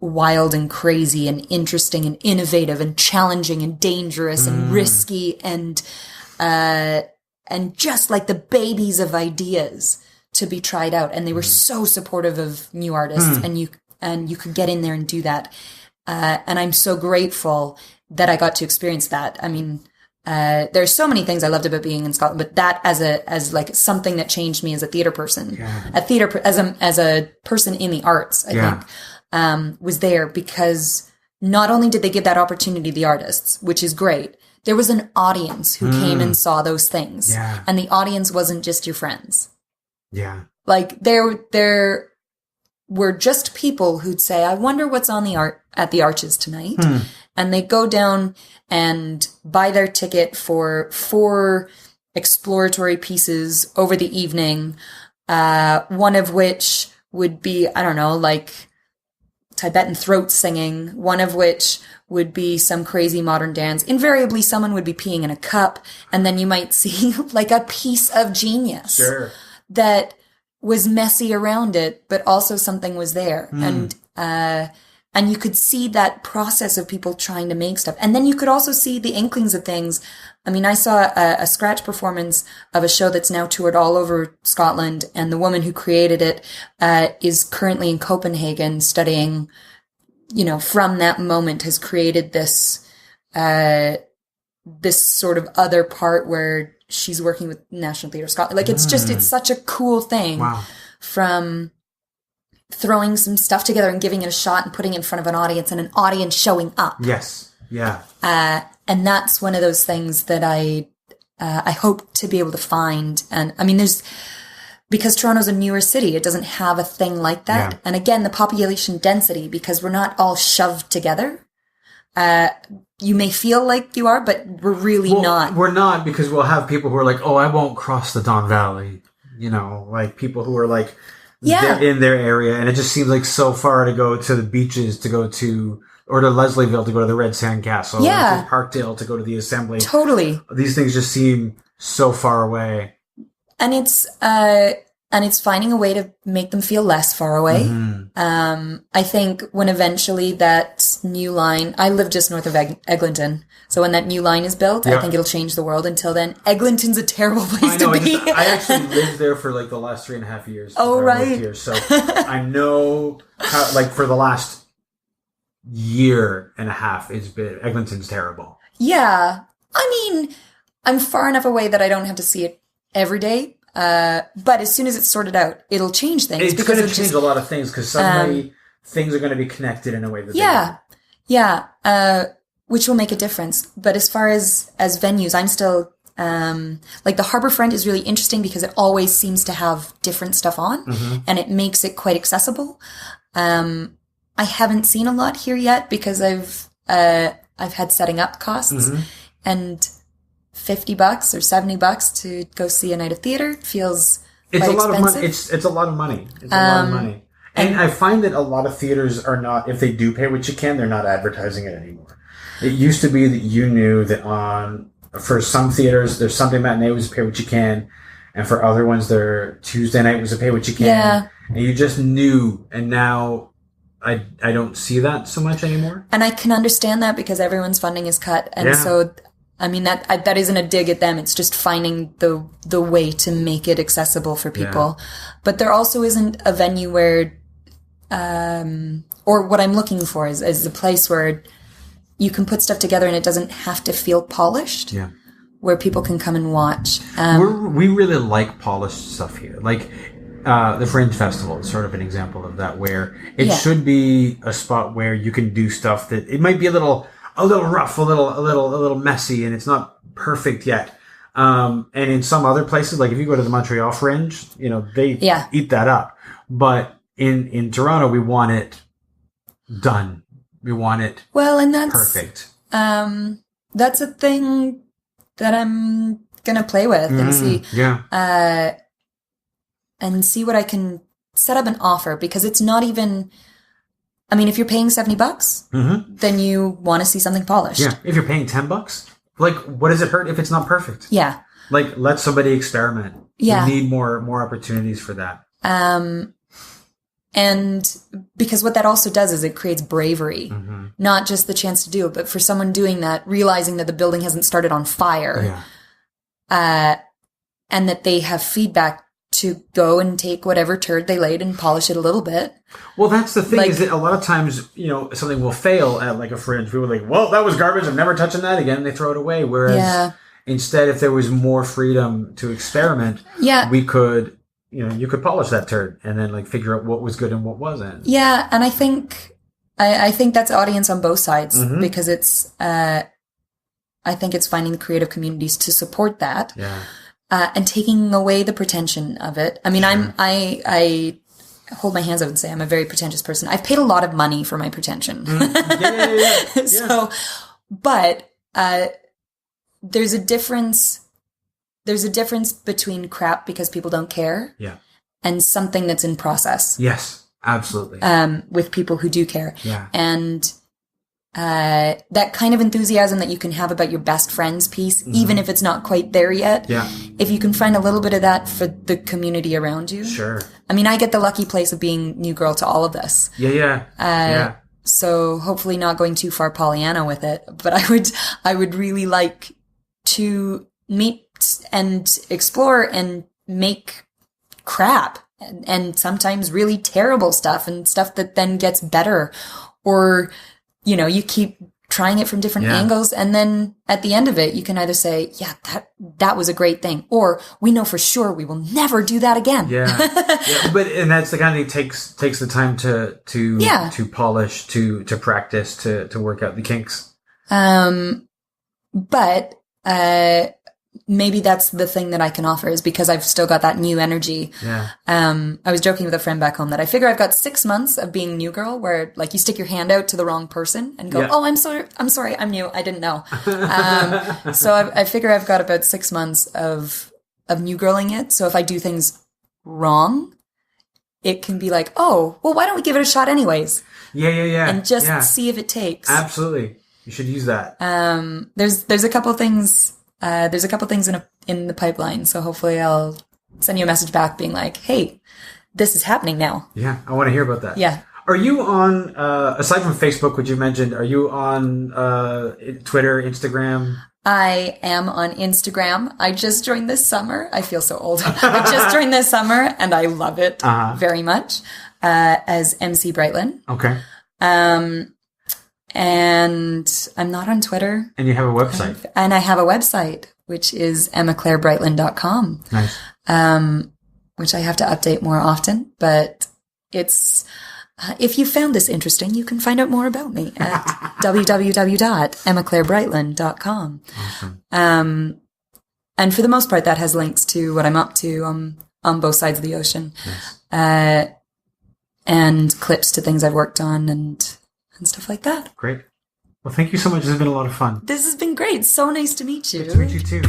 wild and crazy and interesting and innovative and challenging and dangerous and risky and just like the babies of ideas to be tried out. And they were so supportive of new artists, and you could get in there and do that. And I'm so grateful that I got to experience that. I mean, there's so many things I loved about being in Scotland, but that as like something that changed me as a theater person, as a person in the arts, I think, was there because not only did they give that opportunity to the artists, which is great, there was an audience who came and saw those things. Yeah. And the audience wasn't just your friends. Yeah. Like there were just people who'd say, I wonder what's on at the Arches tonight. And they go down and buy their ticket for 4 exploratory pieces over the evening. One of which would be, I don't know, like Tibetan throat singing. One of which would be some crazy modern dance. Invariably, someone would be peeing in a cup. And then you might see like a piece of genius. Sure. That was messy around it, but also something was there. And you could see that process of people trying to make stuff. And then you could also see the inklings of things. I mean, I saw a scratch performance of a show that's now toured all over Scotland, and the woman who created it is currently in Copenhagen studying, from that moment has created this sort of other part where she's working with National Theatre Scotland. Like, it's such a cool thing. Wow. From throwing some stuff together and giving it a shot and putting it in front of an audience and an audience showing up. Yes. Yeah. And that's one of those things that I hope to be able to find. And I mean, because Toronto's a newer city, it doesn't have a thing like that. Yeah. And again, the population density, because we're not all shoved together. You may feel like you are, but we're really not. We're not, because we'll have people who are like, oh, I won't cross the Don Valley. Like people who are like, in their area. And it just seems like so far to go to the beaches, or to Leslieville to go to the Red Sand Castle. Or to Parkdale to go to the Assembly. Totally. These things just seem so far away. And it's finding a way to make them feel less far away. I think when eventually that new line, I live just north of Eglinton, so when that new line is built, I think it'll change the world. Until then, Eglinton's a terrible place to be. I actually lived there for like the last 3.5 years. Oh, right. Here, so I know how, like, for the last year and a half, Eglinton's terrible. Yeah. I mean, I'm far enough away that I don't have to see it every day. But as soon as it's sorted out, it'll change things. It's going to change a lot of things, because suddenly things are going to be connected in a way that which will make a difference. But as far as venues, I'm still like the Harbourfront is really interesting because it always seems to have different stuff on, and it makes it quite accessible. I haven't seen a lot here yet because I've had setting up costs, and $50 or $70 to go see a night of theater feels it's quite a lot expensive. of money. It's a lot of money. It's a lot of money. And I find that a lot of theaters are not, if they do pay what you can, they're not advertising it anymore. It used to be that you knew that for some theaters, there's Sunday matinee was pay what you can, and for other ones, their Tuesday night was a pay what you can. Yeah. And you just knew, and now I don't see that so much anymore. And I can understand that because everyone's funding is cut. And so, I mean, that isn't a dig at them. It's just finding the way to make it accessible for people. Yeah. But there also isn't a venue where, or what I'm looking for is a place where you can put stuff together and it doesn't have to feel polished. Yeah. Where people can come and watch. We really like polished stuff here. Like, the Fringe Festival is sort of an example of that, where it should be a spot where you can do stuff that it might be a little rough, a little messy, and it's not perfect yet. And in some other places, like if you go to the Montreal Fringe, they eat that up. But in Toronto, we want it done. We want it and that's perfect. That's a thing that I'm gonna play with and see. Yeah. And see what I can set up an offer, because it's not even, I mean, if you're paying $70, then you want to see something polished. Yeah. If you're paying $10, like, what does it hurt if it's not perfect? Yeah. Like, let somebody experiment. Yeah. We need more opportunities for that. And because what that also does is it creates bravery, not just the chance to do it, but for someone doing that, realizing that the building hasn't started on fire, and that they have feedback to go and take whatever turd they laid and polish it a little bit. Well, that's the thing, is that a lot of times, something will fail at like a Fringe. People are like, well, that was garbage. I'm never touching that again. And they throw it away. Whereas instead, if there was more freedom to experiment, we could, you could polish that turd and then like figure out what was good and what wasn't. Yeah. And I think that's audience on both sides, because it's, I think it's finding the creative communities to support that. Yeah. And taking away the pretension of it. I mean, I hold my hands up and say I'm a very pretentious person. I've paid a lot of money for my pretension. Yeah. So, but there's a difference. There's a difference between crap because people don't care, and something that's in process. Yes, absolutely. With people who do care, and that kind of enthusiasm that you can have about your best friend's piece, even if it's not quite there yet. Yeah. If you can find a little bit of that for the community around you. Sure. I mean, I get the lucky place of being new girl to all of this. Yeah. So hopefully not going too far Pollyanna with it, but I would really like to meet and explore and make crap and sometimes really terrible stuff and stuff that then gets better, or you keep trying it from different angles, and then at the end of it, you can either say, yeah, that was a great thing, or we know for sure we will never do that again. Yeah. And that's the kind of thing takes the time to polish, to practice, to work out the kinks. But maybe that's the thing that I can offer, is because I've still got that new energy. Yeah. I was joking with a friend back home that I figure I've got 6 months of being new girl, where like you stick your hand out to the wrong person and go, oh, I'm sorry, I'm new, I didn't know. So I figure I've got about 6 months of new girling it. So if I do things wrong, it can be like, oh, well, why don't we give it a shot anyways? Yeah. And just see if it takes. Absolutely. You should use that. There's a couple things. There's a couple things in the pipeline, so hopefully I'll send you a message back being like, hey, this is happening now. Yeah, I want to hear about that. Yeah. Are you on, aside from Facebook, which you mentioned, are you on Twitter, Instagram? I am on Instagram. I just joined this summer. I feel so old. I just joined this summer, and I love it very much, as MC Brightlyn. Okay. And I'm not on Twitter. And you have a website. And I have a website, which is EmmaClaireBrightLyn.com. Nice. Which I have to update more often. But it's, if you found this interesting, you can find out more about me at www.EmmaClaireBrightLyn.com. Awesome. And for the most part, that has links to what I'm up to on both sides of the ocean. Nice. and clips to things I've worked on and stuff like that. Great. Well, thank you so much. This has been a lot of fun. This has been great. So nice to meet you. Good to meet you too.